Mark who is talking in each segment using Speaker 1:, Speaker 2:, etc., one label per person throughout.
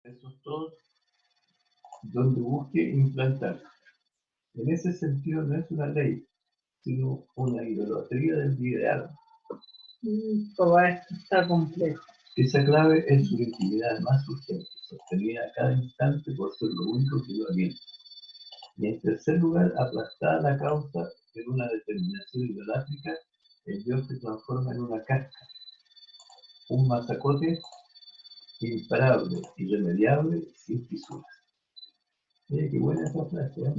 Speaker 1: esos todos donde busque implantar. En ese sentido no es una ley, sino una idolatría del ideal.
Speaker 2: Todo esto está complejo.
Speaker 1: Esa clave es su intimidad más urgente, sostenida a cada instante por ser lo único que lo alienta. Y en tercer lugar, aplastada la causa en una determinación idolátrica, el Dios se transforma en una casca, un mazacote imparable, irremediable, sin fisuras. Mira qué buena esa frase, ¿eh?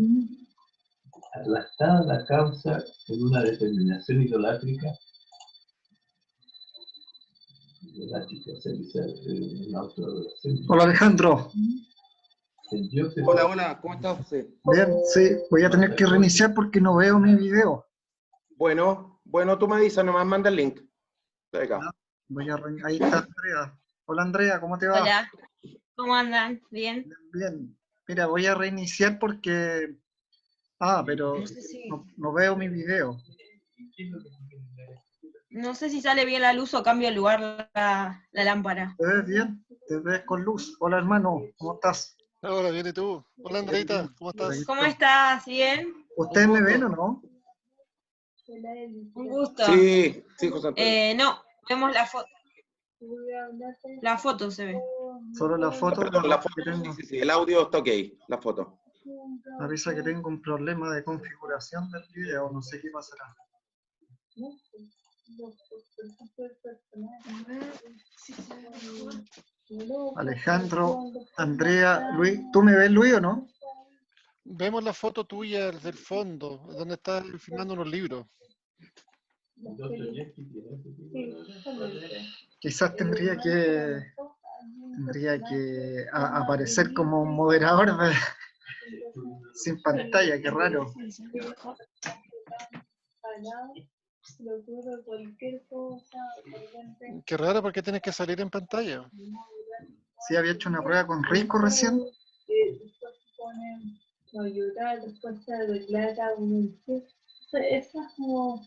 Speaker 1: Aplastada la causa en una determinación idolátrica, o sea, una autoadoración.
Speaker 3: Hola Alejandro.
Speaker 4: Hola, ¿cómo estás, José?
Speaker 3: Bien, sí, voy a tener que reiniciar porque no veo mi video.
Speaker 4: Bueno, tú me dices, nomás manda el link. De acá.
Speaker 3: Ahí está Andrea. Hola Andrea, ¿cómo te va?
Speaker 5: Hola, ¿cómo andan? ¿Bien?
Speaker 3: Bien. Mira, voy a reiniciar porque... pero
Speaker 5: No sé si,
Speaker 3: no veo mi video.
Speaker 5: no sé si sale bien la luz o cambio el lugar la lámpara.
Speaker 3: ¿Te ves bien? ¿Te ves con luz? Hola hermano, ¿cómo estás?
Speaker 6: Hola, bien, ¿y tú? Hola, Andreita, ¿cómo estás?
Speaker 5: ¿Cómo estás? ¿Bien?
Speaker 3: ¿Ustedes me ven o no?
Speaker 5: Un gusto.
Speaker 4: Sí, José Antonio.
Speaker 5: No, vemos la foto. La foto se ve.
Speaker 3: Solo la foto.
Speaker 4: Perdón, la foto, sí, el audio está ok, la foto.
Speaker 3: Me avisa que tengo un problema de configuración del video, no sé qué pasará. Alejandro, Andrea, Luis, ¿tú me ves, Luis, o no?
Speaker 6: Vemos la foto tuya del fondo, donde estás firmando unos libros.
Speaker 3: Quizás tendría que aparecer como un moderador sin pantalla, qué raro.
Speaker 6: Qué raro, porque tienes que salir en pantalla.
Speaker 3: Sí, había hecho una prueba con Risco recién.
Speaker 2: Eso es como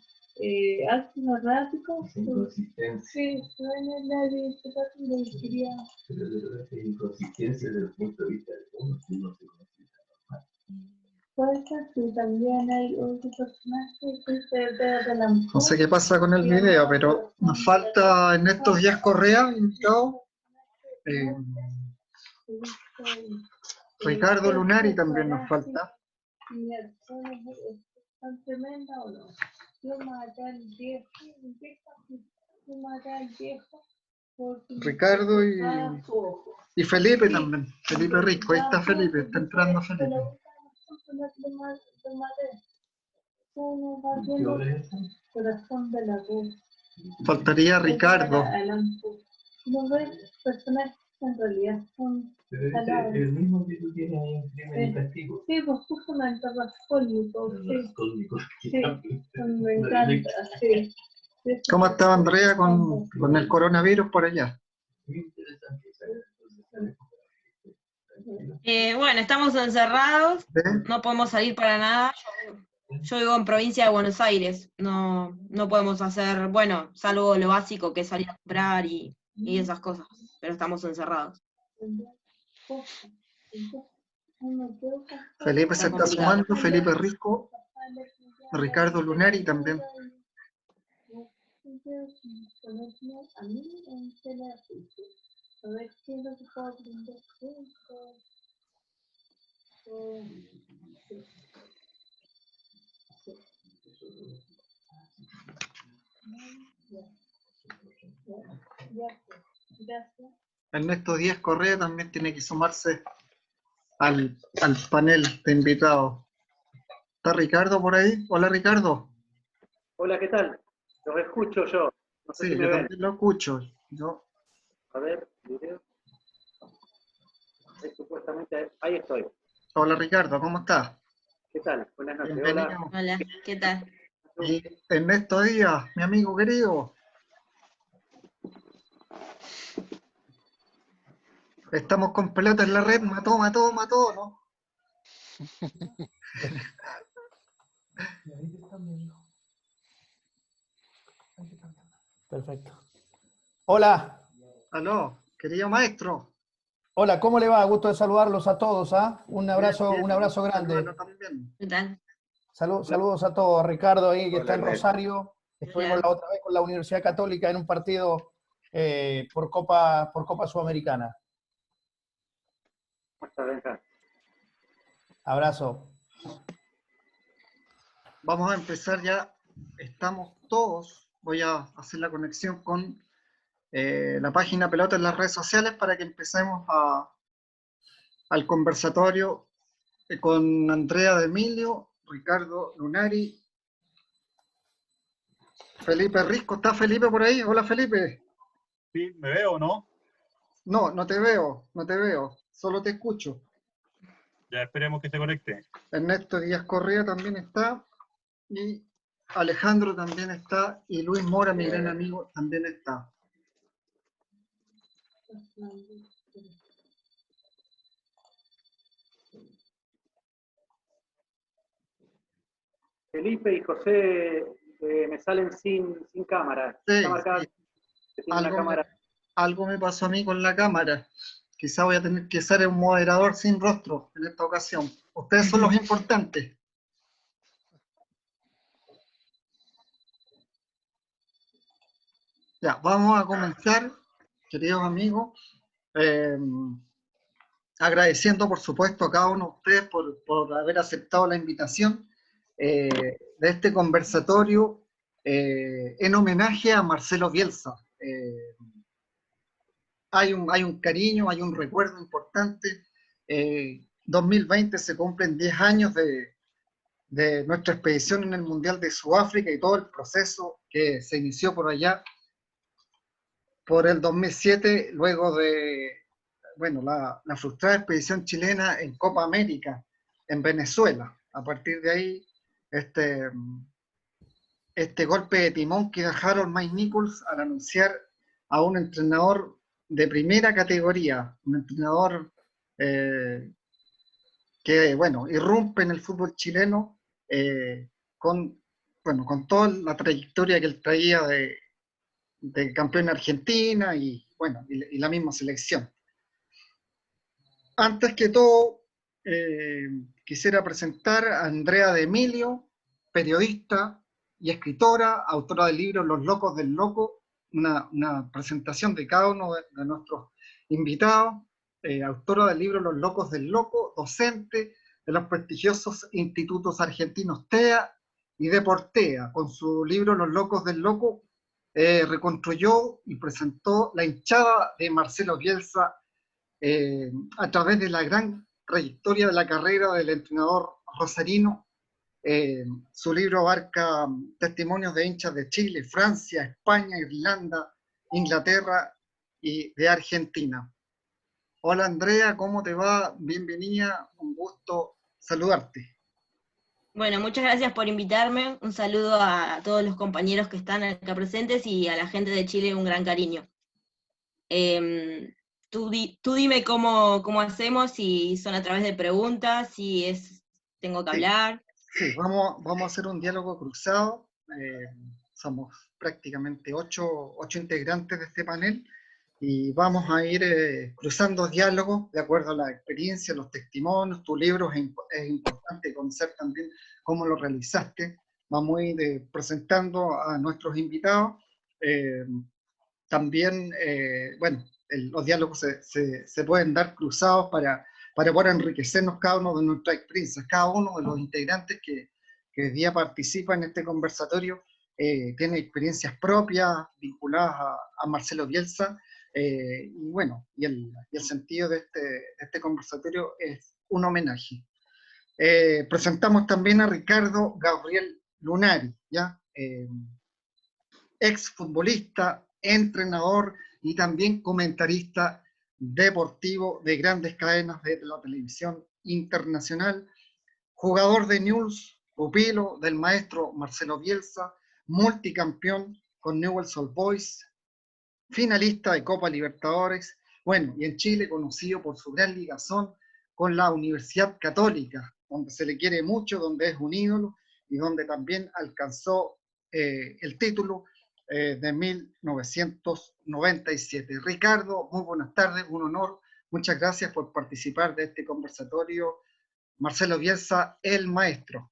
Speaker 2: ácido rápico. Sí,
Speaker 1: inconsistencia desde el punto de vista de uno, que uno se considera normal.
Speaker 2: Puede ser que también hay otro personaje que se ve de la mujer.
Speaker 3: No sé qué pasa con el video, pero nos falta en estos días Correa, invitado. Ricardo Lunari también nos falta.
Speaker 2: ¿Tan tremenda o no? Yo maté al viejo,
Speaker 3: Ricardo y Felipe también. Felipe Rico, ahí está Felipe, está entrando Felipe.
Speaker 2: Corazón de la voz.
Speaker 3: Faltaría Ricardo.
Speaker 2: No ves personajes que en realidad son
Speaker 1: el mismo que tú tienes ahí en Crimen y Castigo.
Speaker 2: Sí, pues justamente Raskolnikov.
Speaker 1: Raskolnikov.
Speaker 2: Sí, me encanta, sí.
Speaker 3: ¿Cómo estaba Andrea con el coronavirus por allá?
Speaker 5: Bueno, estamos encerrados, no podemos salir para nada. Yo vivo en provincia de Buenos Aires, no podemos hacer, bueno, salvo lo básico que es salir a comprar y esas cosas, pero estamos encerrados.
Speaker 3: Felipe se está sumando, Felipe Rico, Ricardo Lunari también. Ernesto Díaz Correa también tiene que sumarse al panel de invitados. ¿Está Ricardo por ahí? Hola Ricardo.
Speaker 7: Hola, ¿qué tal? Los escucho yo. No sé
Speaker 3: Sí,
Speaker 7: si me
Speaker 3: yo
Speaker 7: ven.
Speaker 3: también lo escucho.
Speaker 7: A ver, video. Supuestamente, ahí estoy.
Speaker 3: Hola Ricardo, ¿cómo estás?
Speaker 7: ¿Qué tal? Buenas noches.
Speaker 3: Bienvenido.
Speaker 5: Hola, ¿qué tal?
Speaker 3: Y Ernesto Díaz, mi amigo querido. Estamos con pelota en la red, mató, ¿no?
Speaker 8: Perfecto. Hola.
Speaker 3: Aló, querido maestro.
Speaker 8: Hola, ¿cómo le va? Gusto de saludarlos a todos, ¿ah? Un abrazo grande.
Speaker 3: Saludarlo también.
Speaker 5: ¿Qué tal?
Speaker 8: Saludos a todos. Ricardo ahí que
Speaker 4: Hola,
Speaker 8: está en
Speaker 4: Ernesto.
Speaker 8: Rosario. Estuvimos
Speaker 5: Hola.
Speaker 8: la otra vez con la Universidad Católica en un partido por Copa Sudamericana.
Speaker 7: Muchas gracias.
Speaker 8: Abrazo.
Speaker 3: Vamos a empezar ya. Estamos todos. Voy a hacer la conexión con la página Pelota en las redes sociales para que empecemos al conversatorio con Andrea de Emilio, Ricardo Lunari, Felipe Risco. ¿Está Felipe por ahí? Hola, Felipe.
Speaker 9: Sí, ¿me veo o no?
Speaker 3: No, no te veo, solo te escucho.
Speaker 9: Ya esperemos que se conecte.
Speaker 3: Ernesto Díaz Correa también está, y Alejandro también está, y Luis Mora, mi gran amigo, también está.
Speaker 7: Felipe y José me salen sin cámara.
Speaker 3: Sí,
Speaker 7: Está marcada
Speaker 3: sí.
Speaker 7: que tiene una cámara.
Speaker 3: Algo me pasó a mí con la cámara. Quizá voy a tener que ser un moderador sin rostro en esta ocasión. Ustedes son los importantes. Ya, vamos a comenzar, queridos amigos, agradeciendo por supuesto a cada uno de ustedes por haber aceptado la invitación de este conversatorio en homenaje a Marcelo Bielsa. Hay un cariño, hay un recuerdo importante. 2020 se cumplen 10 años de nuestra expedición en el Mundial de Sudáfrica y todo el proceso que se inició por allá, por el 2007, luego de la frustrada expedición chilena en Copa América, en Venezuela. A partir de ahí, este golpe de timón que da Harold Mike Nichols al anunciar a un entrenador de primera categoría, un entrenador que, irrumpe en el fútbol chileno con toda la trayectoria que él traía de campeón en Argentina y la misma selección. Antes que todo, quisiera presentar a Andrea de Emilio, periodista y escritora, autora del libro Los Locos del Loco, una presentación de cada uno de nuestros invitados, autora del libro Los Locos del Loco, docente de los prestigiosos institutos argentinos TEA y Deportea. Con su libro Los Locos del Loco, reconstruyó y presentó la hinchada de Marcelo Bielsa a través de la gran trayectoria de la carrera del entrenador rosarino. Su libro abarca testimonios de hinchas de Chile, Francia, España, Irlanda, Inglaterra y de Argentina. Hola Andrea, ¿cómo te va? Bienvenida, un gusto saludarte.
Speaker 5: Bueno, muchas gracias por invitarme. Un saludo a todos los compañeros que están acá presentes y a la gente de Chile un gran cariño. Tú dime cómo hacemos, si son a través de preguntas, si tengo que hablar.
Speaker 3: Sí, vamos a hacer un diálogo cruzado. Somos prácticamente ocho integrantes de este panel y vamos a ir cruzando diálogos de acuerdo a la experiencia, los testimonios. Tu libro es importante conocer también cómo lo realizaste. Vamos a ir presentando a nuestros invitados. También, los diálogos se pueden dar cruzados para poder enriquecernos cada uno de nuestras experiencias. Cada uno de los integrantes que hoy día participa en este conversatorio tiene experiencias propias vinculadas a Marcelo Bielsa, y el sentido de este conversatorio es un homenaje. Presentamos también a Ricardo Gabriel Lunari, ¿ya? Ex futbolista, entrenador y también comentarista deportivo de grandes cadenas de la televisión internacional, jugador de Newell's, pupilo del maestro Marcelo Bielsa, multicampeón con Newell's Old Boys, finalista de Copa Libertadores, y en Chile conocido por su gran ligazón con la Universidad Católica, donde se le quiere mucho, donde es un ídolo y donde también alcanzó el título de 1997. Ricardo, muy buenas tardes, un honor Muchas gracias por participar de este conversatorio. Marcelo Bielsa, el maestro.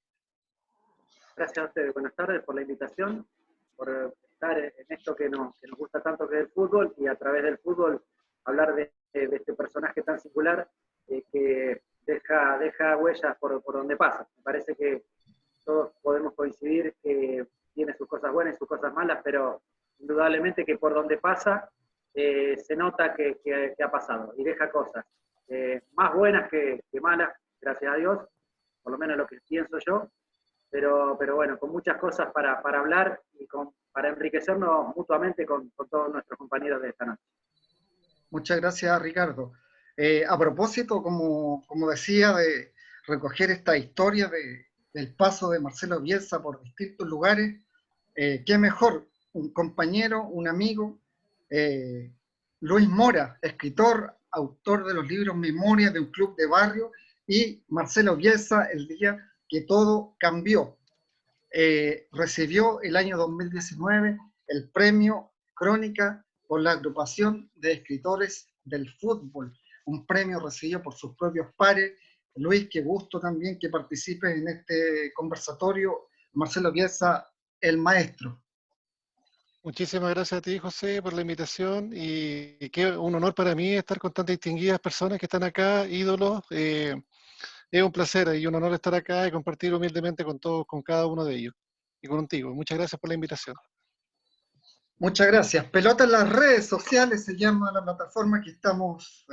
Speaker 7: Gracias a ustedes, buenas tardes por la invitación, por estar en esto que nos gusta tanto, que es el fútbol, y a través del fútbol hablar de este personaje tan singular que deja huellas por donde pasa. Me parece que todos podemos coincidir que tiene sus cosas buenas y sus cosas malas, pero indudablemente que por donde pasa se nota que ha pasado y deja cosas más buenas que malas, gracias a Dios, por lo menos lo que pienso yo, pero bueno, con muchas cosas para hablar y para enriquecernos mutuamente con todos nuestros compañeros de esta noche.
Speaker 3: Muchas gracias, Ricardo. A propósito, como decía, de recoger esta historia del paso de Marcelo Bielsa por distintos lugares, qué mejor, un compañero, un amigo, Luis Mora, escritor, autor de los libros Memorias de un club de barrio, y Marcelo Bielsa, el día que todo cambió. Recibió el año 2019 el premio Crónica por la agrupación de escritores del fútbol, un premio recibido por sus propios pares. Luis, qué gusto también que participes en este conversatorio. Marcelo Bielsa, el maestro.
Speaker 6: Muchísimas gracias a ti, José, por la invitación, y qué un honor para mí estar con tantas distinguidas personas que están acá, ídolos. Es un placer y un honor estar acá y compartir humildemente con todos, con cada uno de ellos y contigo. Muchas gracias por la invitación.
Speaker 3: Muchas gracias. Pelota en las redes sociales se llama la plataforma que estamos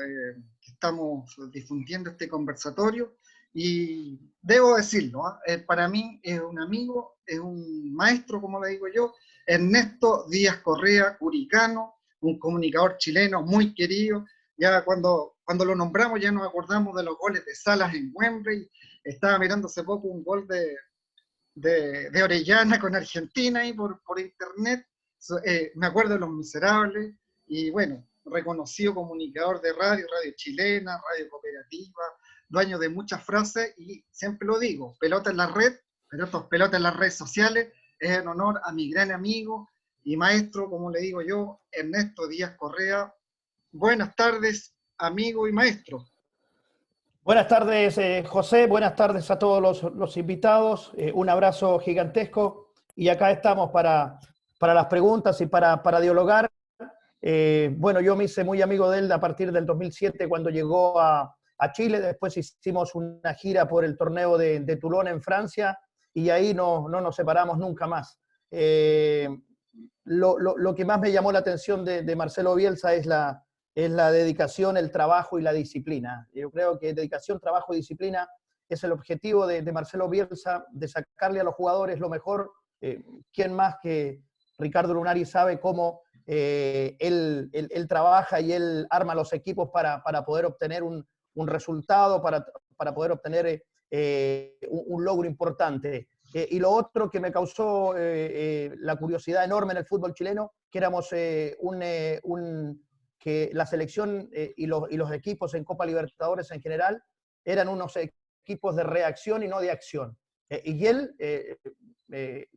Speaker 3: difundiendo este conversatorio, y debo decirlo, para mí es un amigo, es un maestro, como le digo yo, Ernesto Díaz Correa, curicano, un comunicador chileno muy querido. Ya cuando lo nombramos ya nos acordamos de los goles de Salas en Wembley. Estaba mirando hace poco un gol de Orellana con Argentina ahí por internet. Me acuerdo de Los Miserables, y bueno, reconocido comunicador de radio chilena, radio cooperativa, dueño de muchas frases, y siempre lo digo, pelota en la red, pelota en las redes sociales, es en honor a mi gran amigo y maestro, como le digo yo, Ernesto Díaz Correa. Buenas tardes, amigo y maestro.
Speaker 8: Buenas tardes, José. Buenas tardes a todos los invitados. Un abrazo gigantesco. Y acá estamos para las preguntas y para dialogar. Bueno, yo me hice muy amigo de él a partir del 2007 cuando llegó a Chile. Después hicimos una gira por el torneo de Toulon en Francia, y ahí no nos separamos nunca más. Lo que más me llamó la atención de Marcelo Bielsa es la dedicación, el trabajo y la disciplina. Yo creo que dedicación, trabajo y disciplina es el objetivo de Marcelo Bielsa, de sacarle a los jugadores lo mejor. ¿Quién más que Ricardo Lunari sabe cómo él trabaja y él arma los equipos para poder obtener un resultado, para poder obtener un logro importante? Y lo otro que me causó la curiosidad enorme en el fútbol chileno, que éramos que la selección y los equipos en Copa Libertadores en general eran unos equipos de reacción y no de acción. Y él,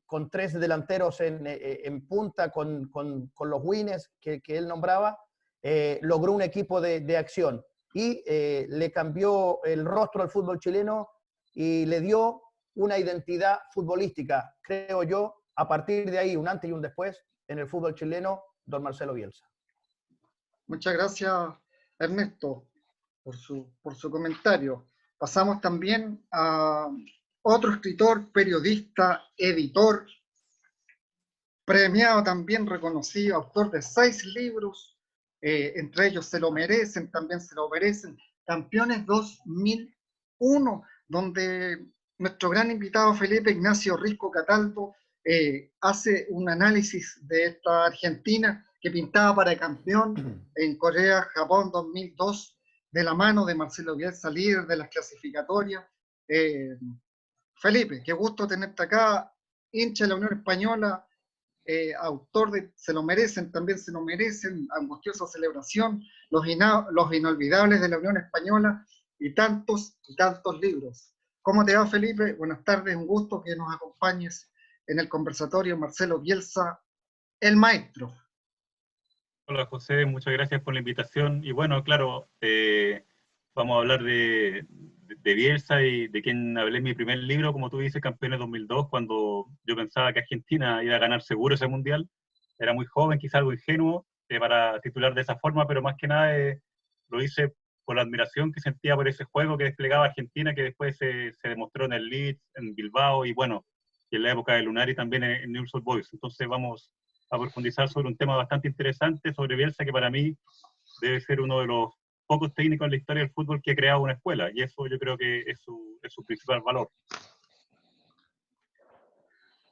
Speaker 8: con tres delanteros en punta, con los wines que él nombraba, logró un equipo de acción. Y le cambió el rostro al fútbol chileno y le dio una identidad futbolística, creo yo, a partir de ahí, un antes y un después, en el fútbol chileno, don Marcelo Bielsa.
Speaker 3: Muchas gracias, Ernesto, por su comentario. Pasamos también a otro escritor, periodista, editor, premiado también, reconocido, autor de 6 libros, entre ellos Se lo merecen, también Se lo merecen, Campeones 2001, donde nuestro gran invitado Felipe Ignacio Risco Cataldo hace un análisis de esta Argentina que pintaba para campeón en Corea-Japón 2002, de la mano de Marcelo Bielsa, líder de las clasificatorias. Felipe, qué gusto tenerte acá, hincha de la Unión Española, autor de Se lo merecen, también Se lo merecen, Angustiosa Celebración, los inolvidables de la Unión Española, y tantos libros. ¿Cómo te va, Felipe? Buenas tardes, un gusto que nos acompañes en el conversatorio. Marcelo Bielsa, el maestro.
Speaker 9: Hola José, muchas gracias por la invitación. Y bueno, claro, vamos a hablar de Bielsa y de quien hablé en mi primer libro, como tú dices, Campeones 2002, cuando yo pensaba que Argentina iba a ganar seguro ese mundial. Era muy joven, quizá algo ingenuo para titular de esa forma, pero más que nada lo hice por la admiración que sentía por ese juego que desplegaba Argentina, que después se demostró en el Leeds, en Bilbao y bueno, y en la época de Lunari también en Newell's Old Boys. Entonces vamos a profundizar sobre un tema bastante interesante, sobre Bielsa, que para mí debe ser uno de los pocos técnicos en la historia del fútbol que ha creado una escuela, y eso yo creo que es su principal valor.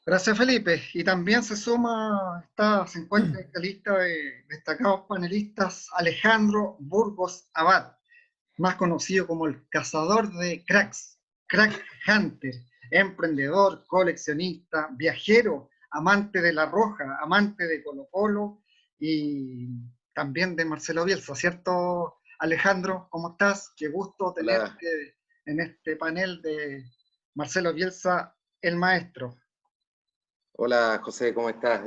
Speaker 3: Gracias, Felipe. Y también se encuentra en esta lista de destacados panelistas Alejandro Burgos Abad, más conocido como el cazador de cracks, crack hunter, emprendedor, coleccionista, viajero, amante de La Roja, amante de Colo-Colo y también de Marcelo Bielsa, ¿cierto, Alejandro? ¿Cómo estás? Qué gusto tenerte en este panel de Marcelo Bielsa, el maestro.
Speaker 4: Hola José, ¿cómo estás?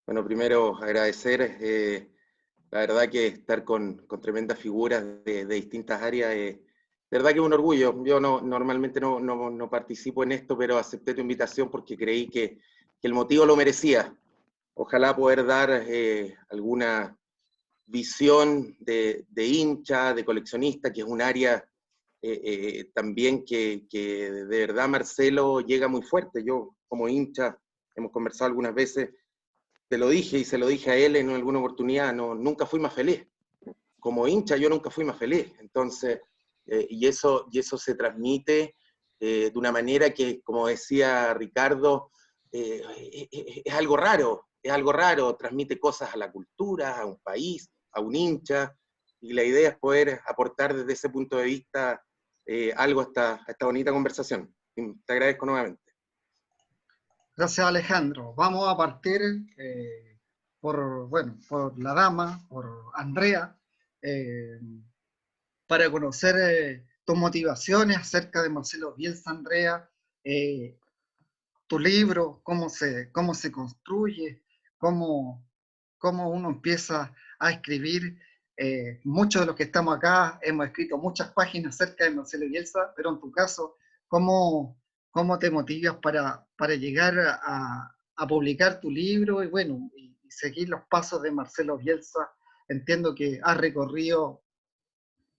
Speaker 4: Bueno, primero agradecer, la verdad que estar con tremendas figuras de distintas áreas, de verdad que es un orgullo. Yo normalmente no participo en esto, pero acepté tu invitación porque creí que el motivo lo merecía. Ojalá poder dar alguna visión de hincha, de coleccionista, que es un área también que de verdad Marcelo llega muy fuerte. Yo como hincha, hemos conversado algunas veces, te lo dije y se lo dije a él en alguna oportunidad, nunca fui más feliz. Como hincha yo nunca fui más feliz. Entonces, y eso se transmite de una manera que, como decía Ricardo, es algo raro, transmite cosas a la cultura, a un país, a un hincha, y la idea es poder aportar desde ese punto de vista algo a esta bonita conversación. Y te agradezco nuevamente.
Speaker 3: Gracias, Alejandro. Vamos a partir por la dama, por Andrea, para conocer tus motivaciones acerca de Marcelo Bielsa, Andrea, tu libro, cómo se construye, cómo uno empieza a escribir. Muchos de los que estamos acá hemos escrito muchas páginas acerca de Marcelo Bielsa, pero en tu caso, ¿cómo te motivas para llegar a publicar tu libro y seguir los pasos de Marcelo Bielsa? Entiendo que has recorrido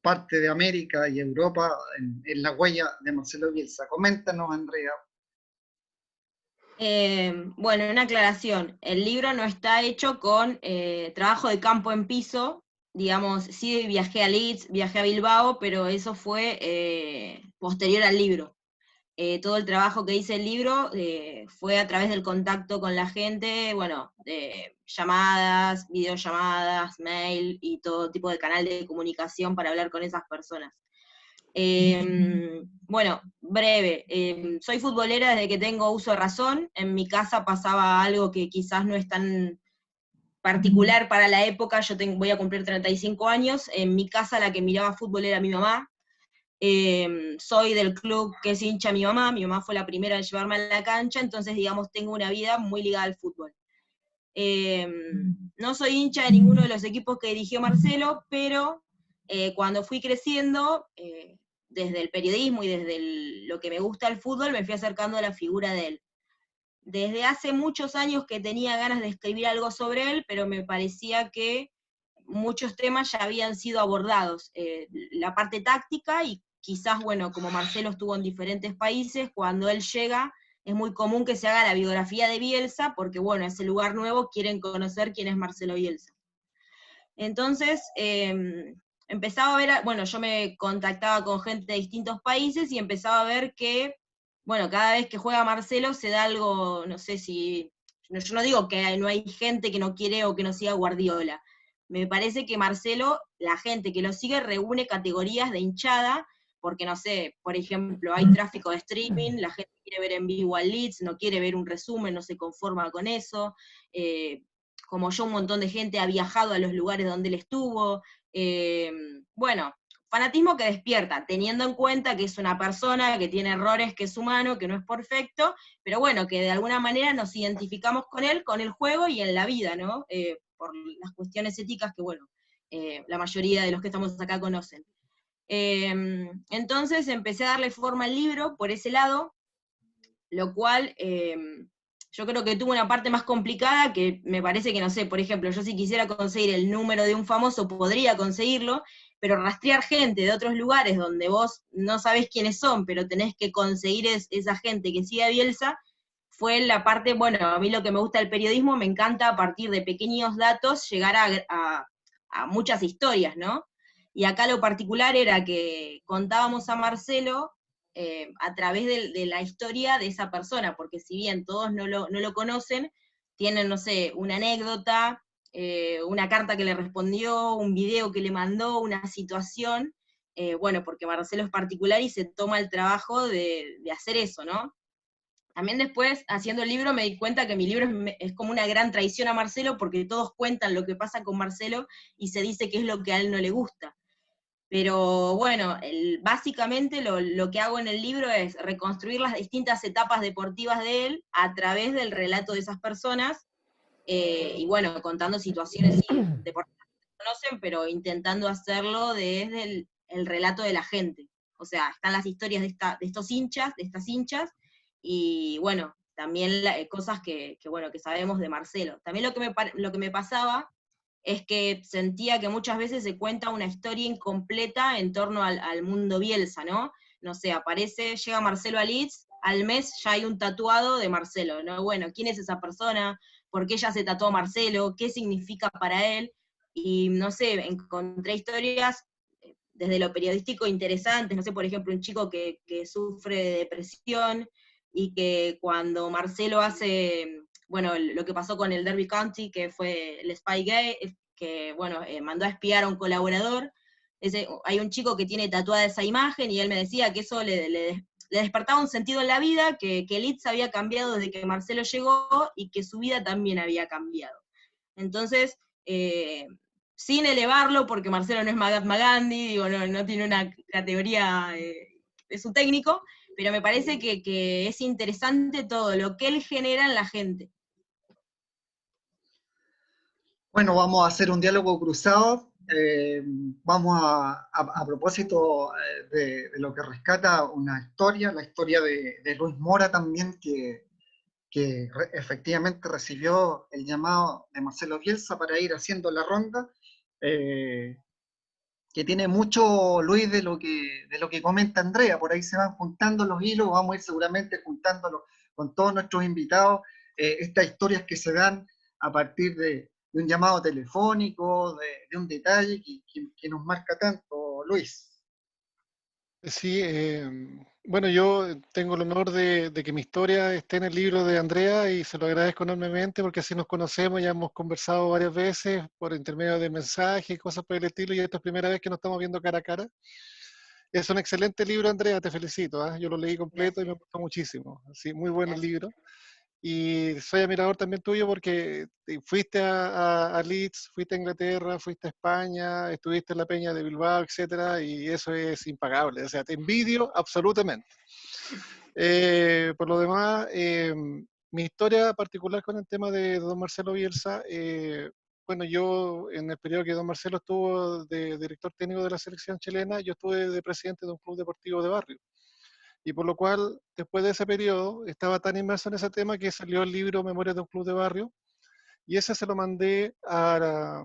Speaker 3: parte de América y Europa en la huella de Marcelo Bielsa. Coméntanos, Andrea.
Speaker 5: Bueno, una aclaración. El libro no está hecho con trabajo de campo en piso. Digamos, sí viajé a Leeds, viajé a Bilbao, pero eso fue posterior al libro. Todo el trabajo que hice el libro fue a través del contacto con la gente, bueno, llamadas, videollamadas, mail y todo tipo de canal de comunicación para hablar con esas personas. Bueno, breve, soy futbolera desde que tengo uso de razón. En mi casa pasaba algo que quizás no es tan particular para la época. Voy a cumplir 35 años, en mi casa la que miraba fútbol era mi mamá. Soy del club que es hincha mi mamá fue la primera en llevarme a la cancha, entonces digamos tengo una vida muy ligada al fútbol. No soy hincha de ninguno de los equipos que dirigió Marcelo, pero cuando fui creciendo, desde el periodismo y desde lo que me gusta el fútbol, me fui acercando a la figura de él. Desde hace muchos años que tenía ganas de escribir algo sobre él, pero me parecía que muchos temas ya habían sido abordados. La parte táctica y quizás, bueno, como Marcelo estuvo en diferentes países, cuando él llega es muy común que se haga la biografía de Bielsa, porque bueno, ese lugar nuevo quieren conocer quién es Marcelo Bielsa. Entonces, empezaba a ver, bueno, yo me contactaba con gente de distintos países y empezaba a ver que, bueno, cada vez que juega Marcelo se da algo, no sé si, yo no digo que no hay gente que no quiere o que no siga Guardiola. Me parece que Marcelo, la gente que lo sigue, reúne categorías de hinchada, porque no sé, por ejemplo, hay tráfico de streaming, la gente quiere ver en vivo al Leeds, no quiere ver un resumen, no se conforma con eso. Como yo, un montón de gente ha viajado a los lugares donde él estuvo. Bueno, fanatismo que despierta, teniendo en cuenta que es una persona que tiene errores, que es humano, que no es perfecto, pero bueno, que de alguna manera nos identificamos con él, con el juego y en la vida, ¿no? Por las cuestiones éticas que, bueno, la mayoría de los que estamos acá conocen. Entonces empecé a darle forma al libro por ese lado, lo cual yo creo que tuvo una parte más complicada que me parece que, no sé, por ejemplo, yo si quisiera conseguir el número de un famoso podría conseguirlo, pero rastrear gente de otros lugares donde vos no sabés quiénes son, pero tenés que conseguir esa gente que sigue a Bielsa, fue la parte, bueno, a mí lo que me gusta del periodismo, me encanta a partir de pequeños datos llegar a muchas historias, ¿no? Y acá lo particular era que contábamos a Marcelo a través de la historia de esa persona, porque si bien todos no lo conocen, tienen, no sé, una anécdota, una carta que le respondió, un video que le mandó, una situación, bueno, porque Marcelo es particular y se toma el trabajo de hacer eso, ¿no? También después, haciendo el libro, me di cuenta que mi libro es como una gran traición a Marcelo, porque todos cuentan lo que pasa con Marcelo y se dice que es lo que a él no le gusta. Pero bueno, básicamente lo que hago en el libro es reconstruir las distintas etapas deportivas de él a través del relato de esas personas, y bueno, contando situaciones deportivas que se conocen, pero intentando hacerlo desde el relato de la gente. O sea, están las historias de estos hinchas, de estas hinchas, y bueno, también cosas que sabemos de Marcelo. También lo que me pasaba es que sentía que muchas veces se cuenta una historia incompleta en torno al mundo Bielsa, ¿no? No sé, llega Marcelo a Leeds, al mes ya hay un tatuado de Marcelo, ¿no? Bueno, ¿quién es esa persona? ¿Por qué ella se tatuó a Marcelo? ¿Qué significa para él? Y no sé, encontré historias desde lo periodístico interesantes, no sé, por ejemplo, un chico que sufre de depresión y que cuando Marcelo hace, bueno, lo que pasó con el Derby County, que fue el Spygate, que, bueno, mandó a espiar a un colaborador, hay un chico que tiene tatuada esa imagen y él me decía que eso le despertaba un sentido en la vida, que Leeds había cambiado desde que Marcelo llegó y que su vida también había cambiado. Entonces, sin elevarlo, porque Marcelo no es Mahatma Gandhi, digo, no tiene una categoría, es un técnico, pero me parece que es interesante todo lo que él genera en la gente.
Speaker 3: Bueno, vamos a hacer un diálogo cruzado. Vamos a propósito de lo que rescata una historia, la historia de Luis Mora también, que efectivamente recibió el llamado de Marcelo Bielsa para ir haciendo la ronda, que tiene mucho, Luis, de lo que comenta Andrea. Por ahí se van juntando los hilos, vamos a ir seguramente juntándolo con todos nuestros invitados, estas historias que se dan a partir de un llamado telefónico, de un detalle que nos marca tanto, Luis.
Speaker 6: Sí, bueno, yo tengo el honor de que mi historia esté en el libro de Andrea y se lo agradezco enormemente porque así nos conocemos, ya hemos conversado varias veces por intermedio de mensajes y cosas por el estilo, y esta es la primera vez que nos estamos viendo cara a cara. Es un excelente libro, Andrea, te felicito, ¿eh? Yo lo leí completo. Gracias. Y me gustó muchísimo, sí, muy bueno. Gracias. El libro. Y soy admirador también tuyo porque fuiste a Leeds, fuiste a Inglaterra, fuiste a España, estuviste en la Peña de Bilbao, etcétera, y eso es impagable. O sea, te envidio absolutamente. Por lo demás, mi historia particular con el tema de don Marcelo Bielsa, bueno, yo en el periodo que don Marcelo estuvo de director técnico de la selección chilena, yo estuve de presidente de un club deportivo de barrio. Y por lo cual, después de ese periodo, estaba tan inmerso en ese tema que salió el libro Memorias de un club de barrio, y ese se lo mandé a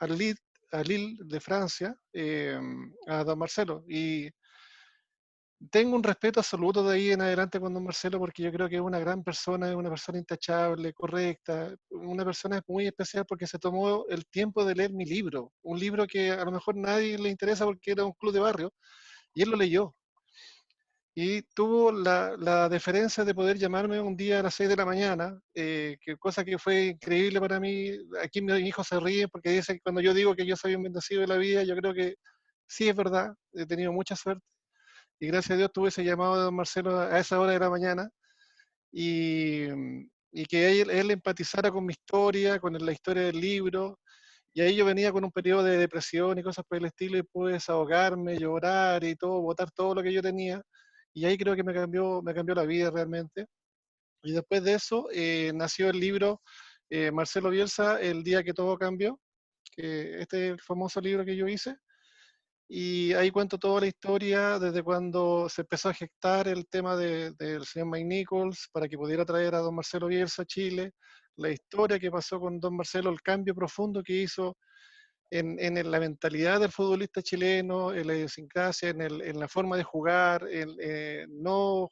Speaker 6: Lille de Francia, a don Marcelo. Y tengo un respeto absoluto de ahí en adelante con don Marcelo, porque yo creo que es una gran persona, es una persona intachable, correcta, una persona muy especial porque se tomó el tiempo de leer mi libro, un libro que a lo mejor nadie le interesa porque era un club de barrio, y él lo leyó. Y tuvo la deferencia de poder llamarme un día a las 6 de la mañana, cosa que fue increíble para mí. Aquí mis hijos se ríen porque dicen que cuando yo digo que yo soy un bendecido de la vida, yo creo que sí es verdad, he tenido mucha suerte. Y gracias a Dios tuve ese llamado de don Marcelo a esa hora de la mañana, y que él empatizara con mi historia, con la historia del libro, Y ahí yo venía con un periodo de depresión y cosas por el estilo, y pude desahogarme, llorar y todo, botar todo lo que yo tenía. Y ahí creo que me cambió la vida realmente. Y después de eso nació el libro Marcelo Bielsa, El día que todo cambió, que este es el famoso libro que yo hice. Y ahí cuento toda la historia desde cuando se empezó a gestar el tema del señor Mike Nichols para que pudiera traer a don Marcelo Bielsa a Chile, la historia que pasó con don Marcelo, el cambio profundo que hizo en la mentalidad del futbolista chileno, en la idiosincrasia, en la forma de jugar, no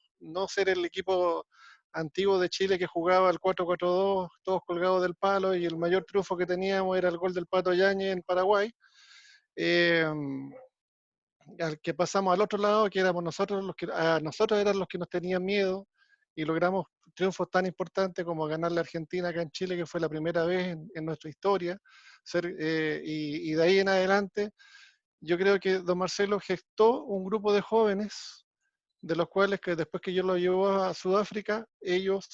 Speaker 6: ser el equipo antiguo de Chile que jugaba al 4-4-2, todos colgados del palo, y el mayor triunfo que teníamos era el gol del Pato Yáñez en Paraguay. Al que pasamos al otro lado, que éramos nosotros, a nosotros eran los que nos tenían miedo, y logramos triunfos tan importantes como ganarle a Argentina acá en Chile, que fue la primera vez en nuestra historia. Y de ahí en adelante, yo creo que don Marcelo gestó un grupo de jóvenes, de los cuales que después que yo lo llevo a Sudáfrica, ellos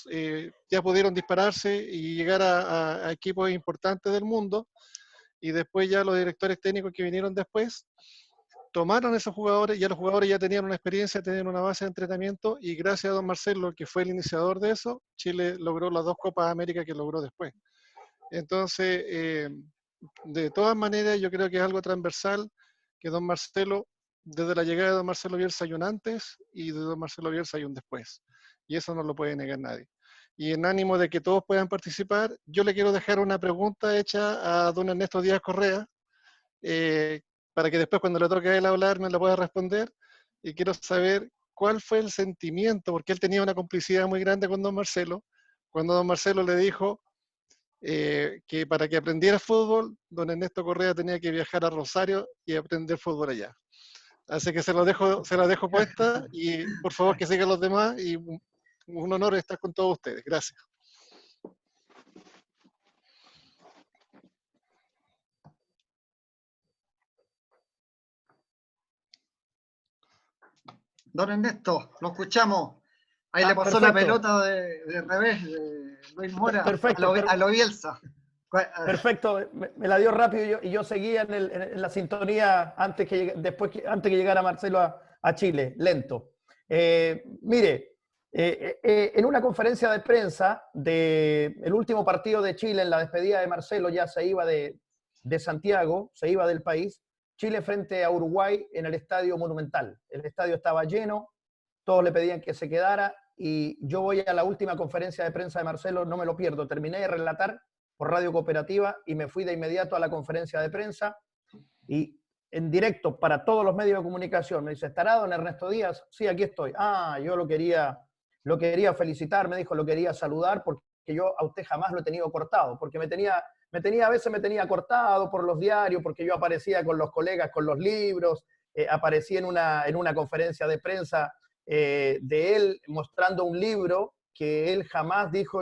Speaker 6: ya pudieron dispararse y llegar a equipos importantes del mundo, y después ya los directores técnicos que vinieron después, tomaron a esos jugadores, ya los jugadores ya tenían una experiencia, tenían una base de entrenamiento, y gracias a don Marcelo, que fue el iniciador de eso, Chile logró las 2 Copas América que logró después. Entonces, de todas maneras, yo creo que es algo transversal, que don Marcelo, desde la llegada de don Marcelo Bielsa hay un antes, y de don Marcelo Bielsa hay un después. Y eso no lo puede negar nadie. Y en ánimo de que todos puedan participar, yo le quiero dejar una pregunta hecha a don Ernesto Díaz Correa, para que después cuando le toque a él hablar me la pueda responder, y quiero saber cuál fue el sentimiento, porque él tenía una complicidad muy grande con don Marcelo, cuando don Marcelo le dijo que para que aprendiera fútbol, don Ernesto Correa tenía que viajar a Rosario y aprender fútbol allá. Así que se la dejo puesta, y por favor que sigan los demás, y un honor estar con todos ustedes. Gracias.
Speaker 3: Don Ernesto, lo escuchamos. Ahí le pasó
Speaker 8: perfecto.
Speaker 3: la pelota de revés de Luis Mora
Speaker 8: Perfecto,
Speaker 3: a lo Bielsa.
Speaker 8: Perfecto, me la dio rápido, y yo seguía en la sintonía antes que llegara Marcelo a Chile, lento. Mire, en una conferencia de prensa del último partido de Chile, en la despedida de Marcelo, ya se iba de Santiago, se iba del país, Chile frente a Uruguay en el Estadio Monumental. El estadio estaba lleno, todos le pedían que se quedara, y yo voy a la última conferencia de prensa de Marcelo, no me lo pierdo, terminé de relatar por Radio Cooperativa y me fui de inmediato a la conferencia de prensa, y en directo para todos los medios de comunicación me dice: ¿estará don Ernesto Díaz? Sí, aquí estoy. Yo lo quería felicitar, me dijo, lo quería saludar, porque yo a usted jamás lo he tenido cortado, porque a veces me tenía cortado por los diarios, porque yo aparecía con los colegas con los libros, aparecí en una conferencia de prensa de él mostrando un libro que él jamás dijo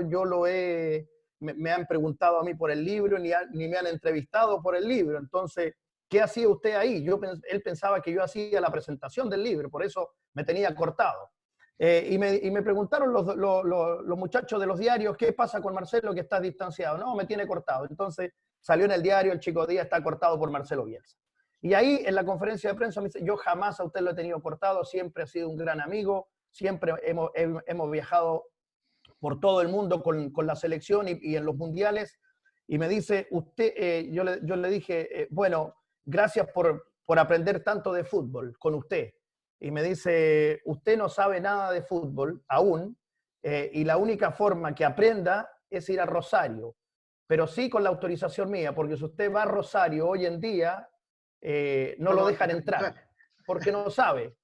Speaker 8: me han preguntado a mí por el libro, ni me han entrevistado por el libro. Entonces, ¿qué hacía usted ahí? Él pensaba que yo hacía la presentación del libro, por eso me tenía cortado. Y me preguntaron los muchachos de los diarios: ¿qué pasa con Marcelo, que está distanciado? No, me tiene cortado. Entonces salió en el diario: el Chico Díaz está cortado por Marcelo Bielsa. Y ahí en la conferencia de prensa me dice: yo jamás a usted lo he tenido cortado, siempre ha sido un gran amigo, siempre hemos viajado por todo el mundo con la selección y en los mundiales. Y me dice: usted, yo le dije, bueno, gracias por aprender tanto de fútbol con usted. Y me dice: usted no sabe nada de fútbol aún, y la única forma que aprenda es ir a Rosario, pero sí con la autorización mía, porque si usted va a Rosario hoy en día, no lo dejan entrar, porque no sabe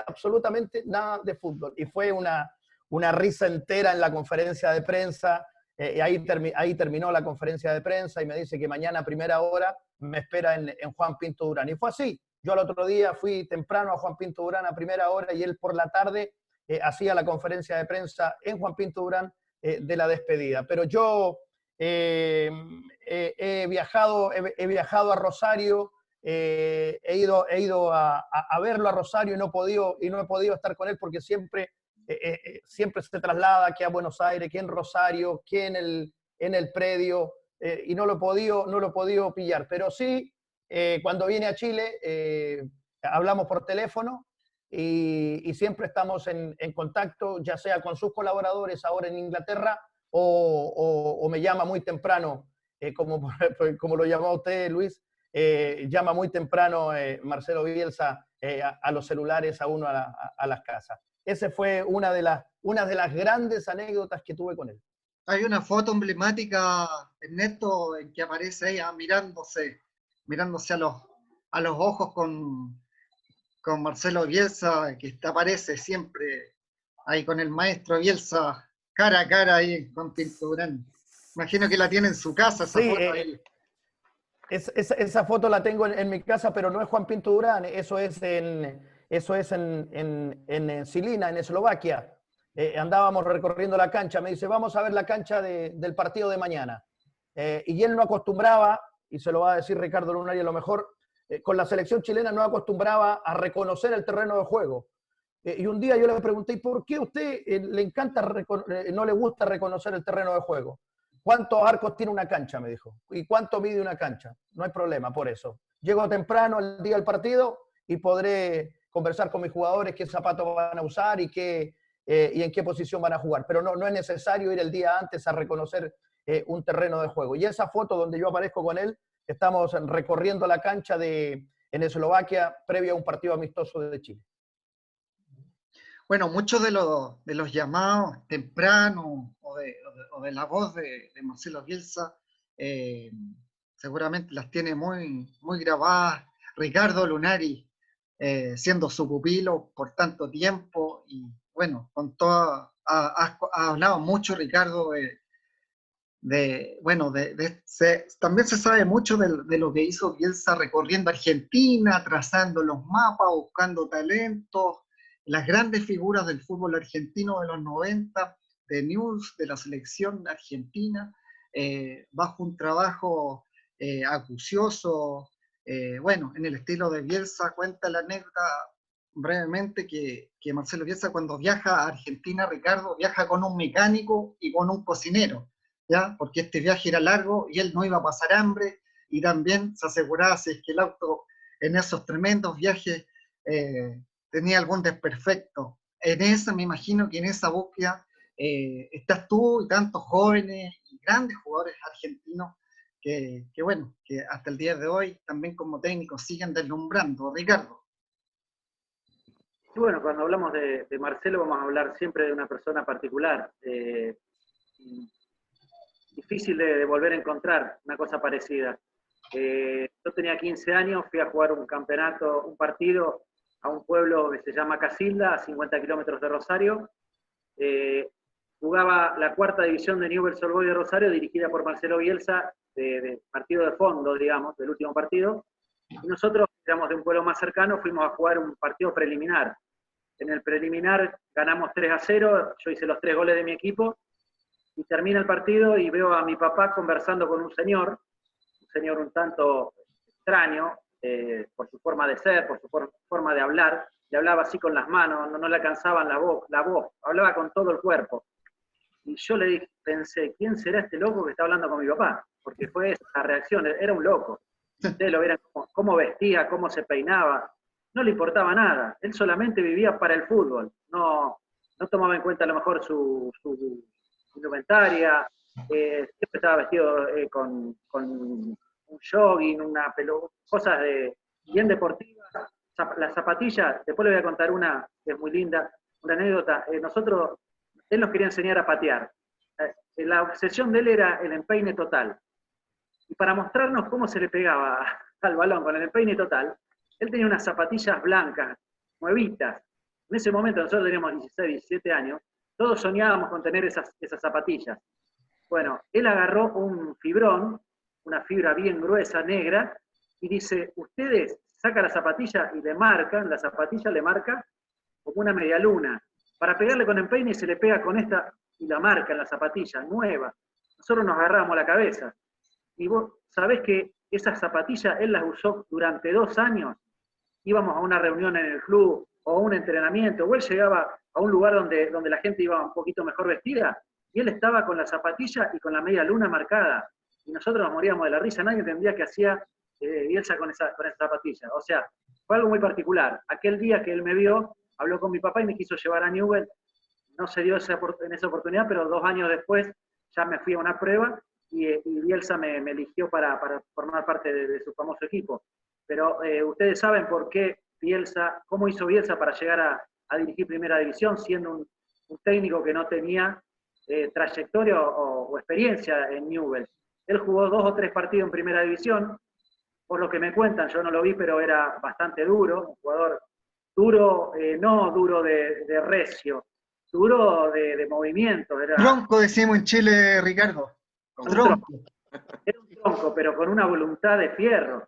Speaker 8: absolutamente nada de fútbol. Y fue una risa entera en la conferencia de prensa. Y ahí terminó la conferencia de prensa, y me dice que mañana a primera hora me espera en Juan Pinto Durán. Y fue así. Yo al otro día fui temprano a Juan Pinto Durán a primera hora, y él por la tarde hacía la conferencia de prensa en Juan Pinto Durán de la despedida. Pero yo he viajado a Rosario, he ido a verlo a Rosario, y no he podido estar con él, porque siempre se traslada aquí a Buenos Aires, que en Rosario, que en el predio, y no lo he podido pillar. Pero sí, cuando viene a Chile, hablamos por teléfono y siempre estamos en contacto, ya sea con sus colaboradores ahora en Inglaterra o me llama muy temprano, como lo llamó usted, Luis, llama muy temprano Marcelo Bielsa a los celulares a uno a las casas. Esa fue una de las grandes anécdotas que tuve con él.
Speaker 3: Hay una foto emblemática, Ernesto, en que aparece ella mirándose a los ojos con Marcelo Bielsa, que aparece siempre ahí con el maestro Bielsa, cara a cara ahí con Pinturán. Imagino que la tiene en su casa esa
Speaker 8: sí,
Speaker 3: foto ahí.
Speaker 8: Esa foto la tengo en mi casa, pero no es Juan Pinto Durán, eso es en Žilina, en Eslovaquia. Andábamos recorriendo la cancha, me dice, vamos a ver la cancha del partido de mañana. Y él no acostumbraba, y se lo va a decir Ricardo Lunari a lo mejor, con la selección chilena no acostumbraba a reconocer el terreno de juego. Y un día yo le pregunté, ¿por qué a usted no le gusta reconocer el terreno de juego? ¿Cuántos arcos tiene una cancha? Me dijo. ¿Y cuánto mide una cancha? No hay problema por eso. Llego temprano el día del partido y podré conversar con mis jugadores qué zapatos van a usar y en qué posición van a jugar. Pero no es necesario ir el día antes a reconocer un terreno de juego. Y esa foto donde yo aparezco con él, estamos recorriendo la cancha en Eslovaquia previo a un partido amistoso de Chile.
Speaker 3: Bueno, muchos de los llamados tempranos o de la voz de Marcelo Bielsa seguramente las tiene muy, muy grabadas Ricardo Lunari, siendo su pupilo por tanto tiempo, y bueno, ha hablado mucho Ricardo también se sabe mucho de lo que hizo Bielsa recorriendo Argentina, trazando los mapas, buscando talentos, las grandes figuras del fútbol argentino de los 90, de News, de la selección argentina, bajo un trabajo acucioso, en el estilo de Bielsa. Cuenta la anécdota brevemente que Marcelo Bielsa, cuando viaja a Argentina, Ricardo, viaja con un mecánico y con un cocinero, ¿ya? Porque este viaje era largo y él no iba a pasar hambre, y también se aseguraba si es que el auto en esos tremendos viajes tenía algún desperfecto. Me imagino que en esa búsqueda estás tú y tantos jóvenes y grandes jugadores argentinos que hasta el día de hoy también como técnicos siguen deslumbrando. Ricardo.
Speaker 7: Y bueno, cuando hablamos de Marcelo vamos a hablar siempre de una persona particular. Difícil de volver a encontrar una cosa parecida. Yo tenía 15 años, fui a jugar un partido a un pueblo que se llama Casilda, a 50 kilómetros de Rosario. Jugaba la 4ª división de Newell's Old Boys de Rosario, dirigida por Marcelo Bielsa, de partido de fondo, digamos, del último partido. Y nosotros, digamos, de un pueblo más cercano, fuimos a jugar un partido preliminar. En el preliminar ganamos 3-0, yo hice los 3 goles de mi equipo, y termina el partido y veo a mi papá conversando con un señor un tanto extraño, por su forma de ser, por su forma de hablar. Le hablaba así con las manos, no le alcanzaban la voz, hablaba con todo el cuerpo. Y yo pensé, ¿quién será este loco que está hablando con mi papá? Porque fue esa reacción, era un loco. Ustedes lo vieran cómo vestía, cómo se peinaba, no le importaba nada, él solamente vivía para el fútbol, no tomaba en cuenta a lo mejor su indumentaria, siempre estaba vestido con un jogging, una pelota, cosas bien deportivas. Las zapatillas, después le voy a contar una que es muy linda, una anécdota. Él nos quería enseñar a patear. La obsesión de él era el empeine total. Y para mostrarnos cómo se le pegaba al balón con el empeine total, él tenía unas zapatillas blancas, nuevitas. En ese momento nosotros teníamos 16, 17 años, todos soñábamos con tener esas zapatillas. Bueno, él agarró un fibrón, una fibra bien gruesa, negra, y dice, ustedes sacan la zapatilla y la zapatilla le marca como una media luna. Para pegarle con empeine se le pega con esta y la marca en la zapatilla, nueva. Nosotros nos agarramos la cabeza. Y vos sabés que esas zapatillas él las usó durante 2 años. Íbamos a una reunión en el club o a un entrenamiento, o él llegaba a un lugar donde la gente iba un poquito mejor vestida, y él estaba con la zapatilla y con la media luna marcada. y nosotros nos moríamos de la risa, nadie entendía qué hacía Bielsa con esa zapatilla. O sea, fue algo muy particular. Aquel día que él me vio, habló con mi papá y me quiso llevar a Newell's. No se dio en esa oportunidad, pero 2 años después ya me fui a una prueba y Bielsa me eligió para formar parte de su famoso equipo. Pero ustedes saben por qué Bielsa, cómo hizo Bielsa para llegar a dirigir Primera División, siendo un técnico que no tenía trayectoria o experiencia en Newell's. Él jugó 2 o 3 partidos en Primera División, por lo que me cuentan, yo no lo vi, pero era bastante duro, un jugador duro, no duro de recio, duro de movimiento. Era
Speaker 3: Tronco, decimos en Chile, Ricardo. Tronco.
Speaker 7: Era un tronco, pero con una voluntad de fierro.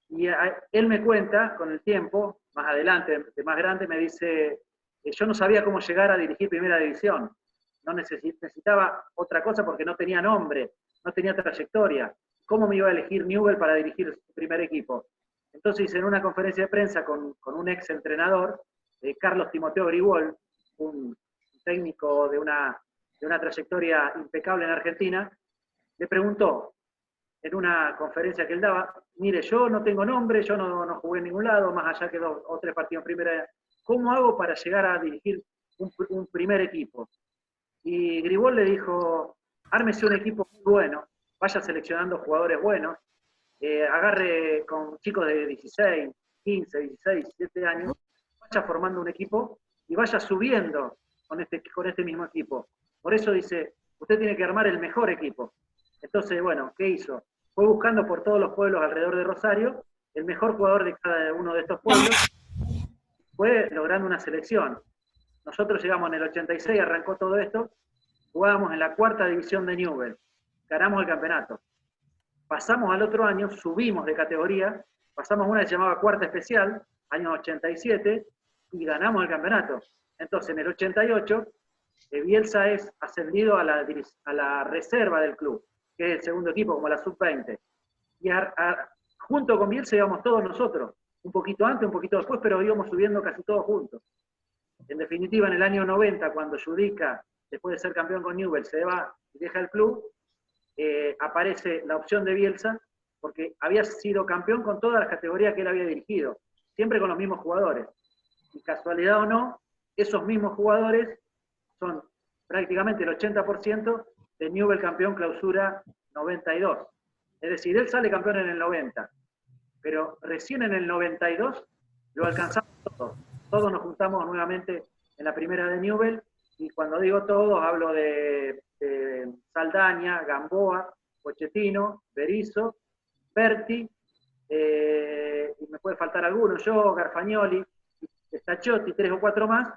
Speaker 7: Y él me cuenta, con el tiempo, más adelante, de más grande, me dice, yo no sabía cómo llegar a dirigir Primera División. No necesitaba otra cosa porque no tenía nombre, no tenía trayectoria. ¿Cómo me iba a elegir Newell's para dirigir su primer equipo? Entonces, en una conferencia de prensa con un ex entrenador, Carlos Timoteo Gribol, un técnico de una trayectoria impecable en Argentina, le preguntó, en una conferencia que él daba, mire, yo no tengo nombre, yo no jugué en ningún lado, más allá que 2 o 3 partidos en primera, ¿cómo hago para llegar a dirigir un primer equipo? Y Gribol le dijo, ármese un equipo muy bueno, vaya seleccionando jugadores buenos, agarre con chicos de 16, 15, 16, 17 años, vaya formando un equipo y vaya subiendo con este mismo equipo. Por eso dice, usted tiene que armar el mejor equipo. Entonces, bueno, ¿qué hizo? Fue buscando por todos los pueblos alrededor de Rosario el mejor jugador de cada uno de estos pueblos, fue logrando una selección. Nosotros llegamos en el 86, arrancó todo esto, jugábamos en la 4ª división de Newell's, ganamos el campeonato. Pasamos al otro año, subimos de categoría, pasamos una que se llamaba 4ª especial, año 87, y ganamos el campeonato. Entonces, en el 88, Bielsa es ascendido a la reserva del club, que es el segundo equipo, como la sub-20. Y junto con Bielsa íbamos todos nosotros, un poquito antes, un poquito después, pero íbamos subiendo casi todos juntos. En definitiva, en el año 90, cuando Judica, después de ser campeón con Newell's, se va y deja el club, aparece la opción de Bielsa, porque había sido campeón con todas las categorías que él había dirigido, siempre con los mismos jugadores. Y casualidad o no, esos mismos jugadores son prácticamente el 80% de Newell's campeón clausura 92. Es decir, él sale campeón en el 90, pero recién en el 92 lo alcanzamos todos. Todos nos juntamos nuevamente en la primera de Newell's, y cuando digo todos, hablo de Saldaña, Gamboa, Pochettino, Berizzo, Berti, y me puede faltar alguno, yo, Garfagnoli, Staciotti, 3 o 4 más,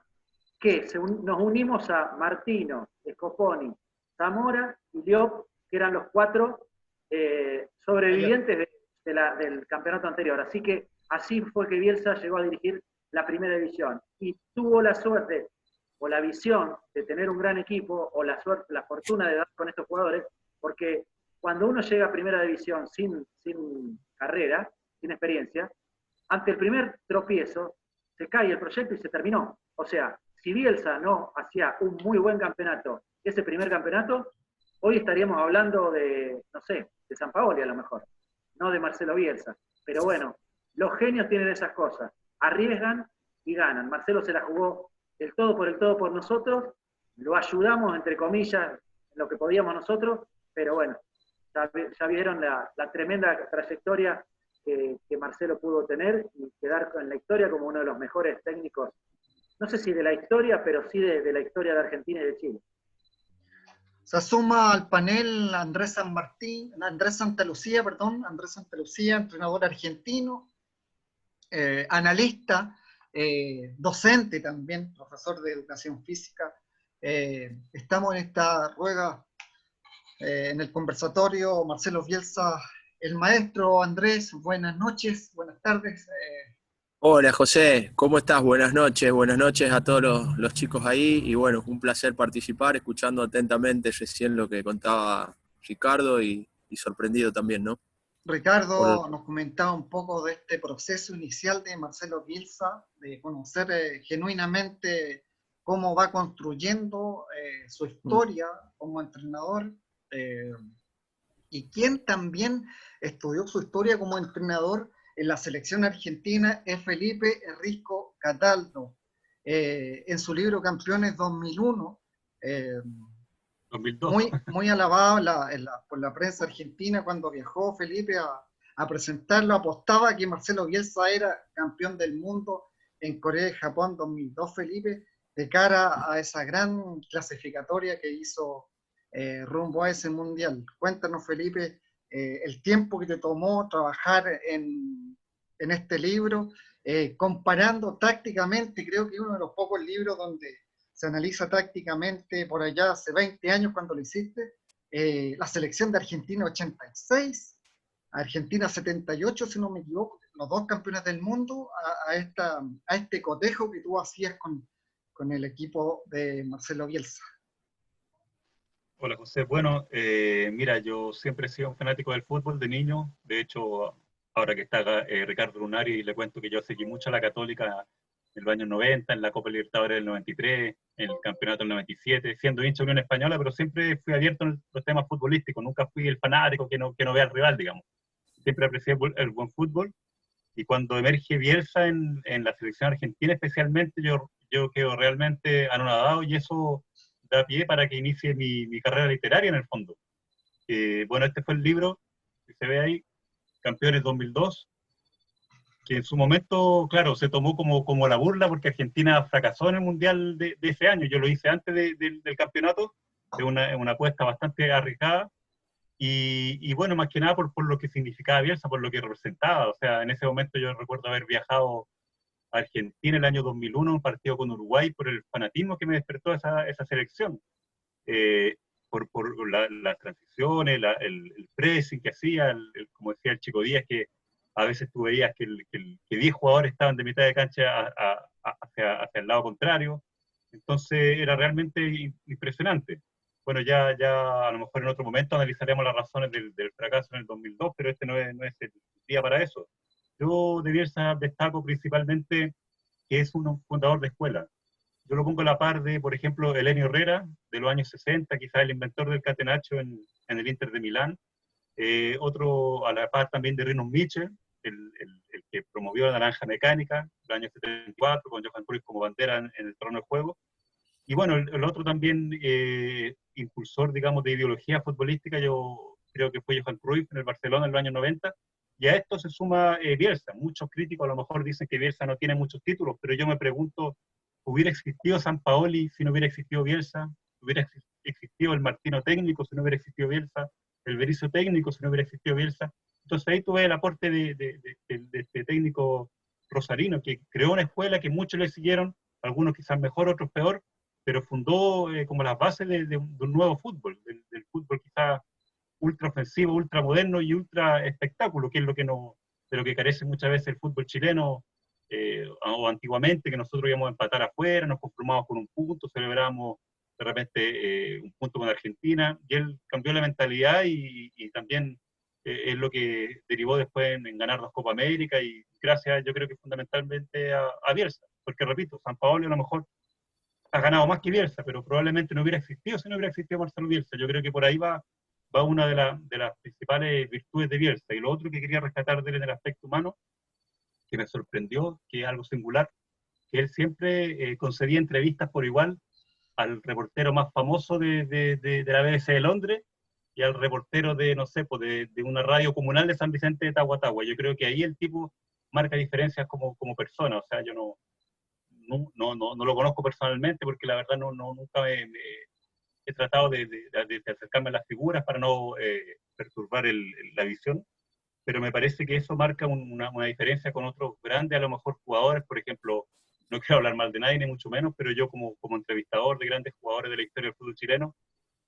Speaker 7: que nos unimos a Martino, Scoponi, Zamora y Diop, que eran los 4 sobrevivientes del campeonato anterior. Así que así fue que Bielsa llegó a dirigir la primera división. Y tuvo la suerte o la visión de tener un gran equipo, o la fortuna de dar con estos jugadores, porque cuando uno llega a primera división sin carrera, sin experiencia, ante el primer tropiezo, se cae el proyecto y se terminó. O sea, si Bielsa no hacía un muy buen campeonato, ese primer campeonato, hoy estaríamos hablando de, no sé, de Sampaoli a lo mejor, no de Marcelo Bielsa. Pero bueno, los genios tienen esas cosas, arriesgan y ganan. Marcelo se la jugó el todo por nosotros, lo ayudamos, entre comillas, en lo que podíamos nosotros, pero bueno, ya vieron la tremenda trayectoria que Marcelo pudo tener y quedar en la historia como uno de los mejores técnicos, no sé si de la historia, pero sí de la historia de Argentina y de Chile.
Speaker 3: Se suma al panel Andrés Santalucía, entrenador argentino, analista, docente también, profesor de educación física. Estamos en esta rueda, en el conversatorio Marcelo Bielsa, el maestro. Andrés, buenas noches, buenas tardes.
Speaker 10: Hola José, ¿cómo estás? Buenas noches a todos los chicos ahí, y bueno, un placer participar, escuchando atentamente recién lo que contaba Ricardo y sorprendido también, ¿no?
Speaker 3: Ricardo nos comentaba un poco de este proceso inicial de Marcelo Bielsa, de conocer genuinamente cómo va construyendo su historia como entrenador. y quien también estudió su historia como entrenador en la selección argentina es Felipe Risco Cataldo. En su libro Campeones 2001,
Speaker 9: 2002.
Speaker 3: muy alabado por la prensa argentina cuando viajó Felipe a presentarlo, apostaba que Marcelo Bielsa era campeón del mundo en Corea y Japón 2002, Felipe, de cara a esa gran clasificatoria que hizo rumbo a ese mundial. Cuéntanos, Felipe, el tiempo que te tomó trabajar en este libro, comparando tácticamente, creo que es uno de los pocos libros donde se analiza tácticamente, por allá hace 20 años cuando lo hiciste, la selección de Argentina 86, Argentina 78, si no me equivoco, los dos campeones del mundo, a este cotejo que tú hacías con el equipo de Marcelo Bielsa.
Speaker 9: Hola José, bueno, mira, yo siempre he sido un fanático del fútbol de niño, de hecho, ahora que está Ricardo Lunari, le cuento que yo seguí mucho a la Católica en los años 90, en la Copa Libertadores del 93, en el Campeonato del 97, siendo hincha de Unión Española, pero siempre fui abierto en los temas futbolísticos, nunca fui el fanático que no ve al rival, digamos. Siempre aprecié el buen fútbol, y cuando emerge Bielsa en la selección argentina especialmente, yo quedo realmente anonadado, y eso da pie para que inicie mi carrera literaria en el fondo. Bueno, este fue el libro que se ve ahí, Campeones 2002, que en su momento, claro, se tomó como la burla porque Argentina fracasó en el Mundial de ese año. Yo lo hice antes del campeonato, de una apuesta bastante arriesgada, y bueno, más que nada por lo que significaba Bielsa, por lo que representaba. O sea, en ese momento yo recuerdo haber viajado a Argentina el año 2001, un partido con Uruguay, por el fanatismo que me despertó esa selección. Por las transiciones, el pressing que hacía, como decía el Chico Díaz, que a veces tú veías que 10 jugadores estaban de mitad de cancha hacia el lado contrario. Entonces era realmente impresionante. Bueno, ya a lo mejor en otro momento analizaremos las razones del fracaso en el 2002, pero este no es el día para eso. Yo de Bielsa destaco principalmente que es un fundador de escuela. Yo lo pongo a la par de, por ejemplo, Elenio Herrera, de los años 60, quizás el inventor del catenaccio en el Inter de Milán. Otro a la par también de Rinus Michel, el que promovió la naranja mecánica, el año 74, con Johan Cruyff como bandera en el terreno de juego. Y bueno, el otro también impulsor, digamos, de ideología futbolística, yo creo que fue Johan Cruyff en el Barcelona en los años 90, y a esto se suma Bielsa. Muchos críticos a lo mejor dicen que Bielsa no tiene muchos títulos, pero yo me pregunto, ¿hubiera existido Sampaoli si no hubiera existido Bielsa? ¿Hubiera existido el Martino técnico si no hubiera existido Bielsa? ¿El Berizzo técnico si no hubiera existido Bielsa? Entonces ahí tuve el aporte de este técnico rosarino que creó una escuela que muchos le siguieron, algunos quizás mejor, otros peor, pero fundó como las bases de un nuevo fútbol, del fútbol quizás ultra ofensivo, ultra moderno y ultra espectáculo, que es de lo que carece muchas veces el fútbol chileno, o antiguamente, que nosotros íbamos a empatar afuera, nos conformábamos con un punto, celebramos de repente un punto con Argentina, y él cambió la mentalidad y también es lo que derivó después en ganar 2 Copa América, y gracias, yo creo que fundamentalmente a Bielsa, porque repito, Sampaoli a lo mejor ha ganado más que Bielsa, pero probablemente no hubiera existido si no hubiera existido Marcelo Bielsa. Yo creo que por ahí va una de las principales virtudes de Bielsa. Y lo otro que quería rescatar de él en el aspecto humano, que me sorprendió, que es algo singular, que él siempre concedía entrevistas por igual al reportero más famoso de la BBC de Londres y al reportero de, no sé, pues de una radio comunal de San Vicente de Tahuatahua. Yo creo que ahí el tipo marca diferencias como persona. O sea, yo no lo conozco personalmente porque la verdad nunca he tratado de acercarme a las figuras para no perturbar la visión, pero me parece que eso marca una diferencia con otros grandes, a lo mejor jugadores, por ejemplo, no quiero hablar mal de nadie ni mucho menos, pero yo como entrevistador de grandes jugadores de la historia del fútbol chileno,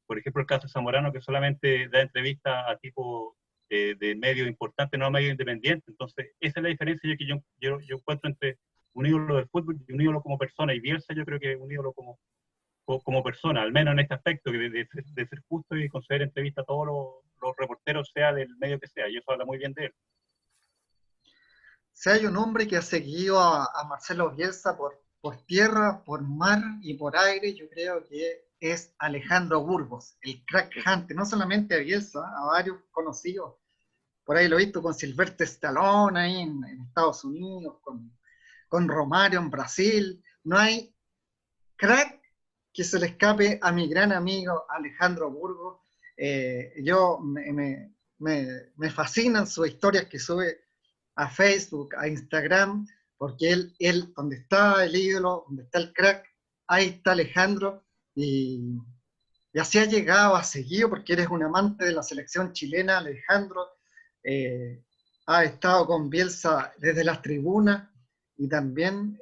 Speaker 9: por ejemplo el caso de Zamorano, que solamente da entrevistas a tipo de medios importantes, no a medios independientes. Entonces esa es la diferencia que yo encuentro entre un ídolo del fútbol y un ídolo como persona, y Bielsa yo creo que es un ídolo como persona, al menos en este aspecto, de ser justo y conceder entrevistas a todos los reporteros, sea del medio que sea, y eso habla muy bien de él.
Speaker 3: Si hay un hombre que ha seguido a Marcelo Bielsa por tierra, por mar y por aire, yo creo que es Alejandro Burgos, el crack hunter, no solamente a Bielsa, a varios conocidos. Por ahí lo he visto con Sylvester Stallone ahí en Estados Unidos, con Romario en Brasil. No hay crack que se le escape a mi gran amigo Alejandro Burgos. Me fascinan sus historias que sube a Facebook, a Instagram, porque él, donde está el ídolo, donde está el crack, ahí está Alejandro, y así ha llegado, ha seguido, porque eres un amante de la selección chilena, Alejandro. Ha estado con Bielsa desde las tribunas, y también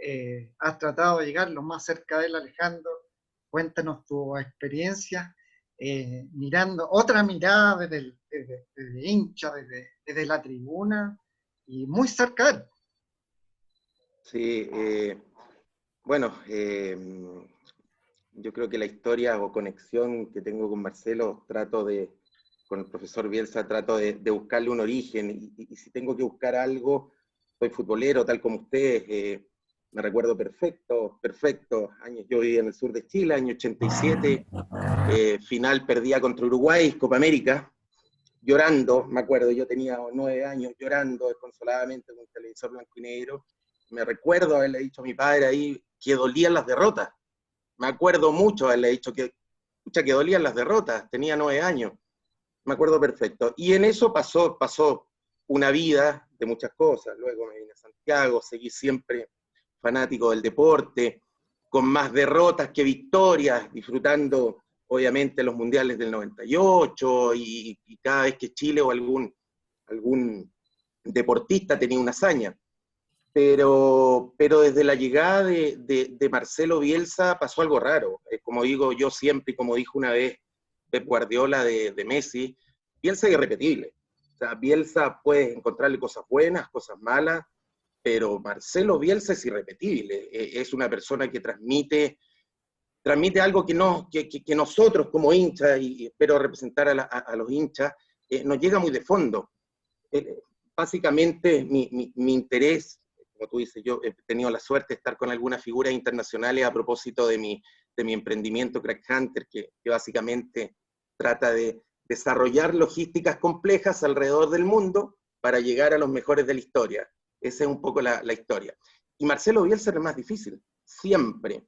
Speaker 3: has tratado de llegar lo más cerca de él, Alejandro. Cuéntanos tu experiencia, mirando, otra mirada desde hincha, desde la tribuna, y muy cerca de él.
Speaker 4: Sí, bueno, yo creo que la historia o conexión que tengo con Marcelo, con el profesor Bielsa, trato de buscarle un origen, y si tengo que buscar algo, soy futbolero, tal como usted, me recuerdo perfecto, años, yo vivía en el sur de Chile, año 87, final perdía contra Uruguay, Copa América, llorando, me acuerdo, yo tenía 9 años, llorando desconsoladamente con un televisor blanco y negro. Me recuerdo haberle dicho a mi padre ahí que dolían las derrotas. Me acuerdo mucho haberle dicho que dolían las derrotas, tenía 9 años. Me acuerdo perfecto. Y en eso pasó una vida de muchas cosas. Luego me vine a Santiago, seguí siempre fanático del deporte, con más derrotas que victorias, disfrutando obviamente los mundiales del 98, y cada vez que Chile o algún deportista tenía una hazaña. Pero desde la llegada de Marcelo Bielsa pasó algo raro. Como digo yo siempre, y como dijo una vez Pep Guardiola de Messi, Bielsa es irrepetible. O sea, Bielsa puede encontrarle cosas buenas, cosas malas, pero Marcelo Bielsa es irrepetible. Es una persona que transmite algo que nosotros como hinchas, y espero representar a los hinchas, nos llega muy de fondo. Básicamente mi interés, como tú dices, yo he tenido la suerte de estar con algunas figuras internacionales a propósito de mi emprendimiento Crack Hunter, que básicamente trata de desarrollar logísticas complejas alrededor del mundo para llegar a los mejores de la historia. Esa es un poco la historia. Y Marcelo Bielsa era el más difícil, siempre.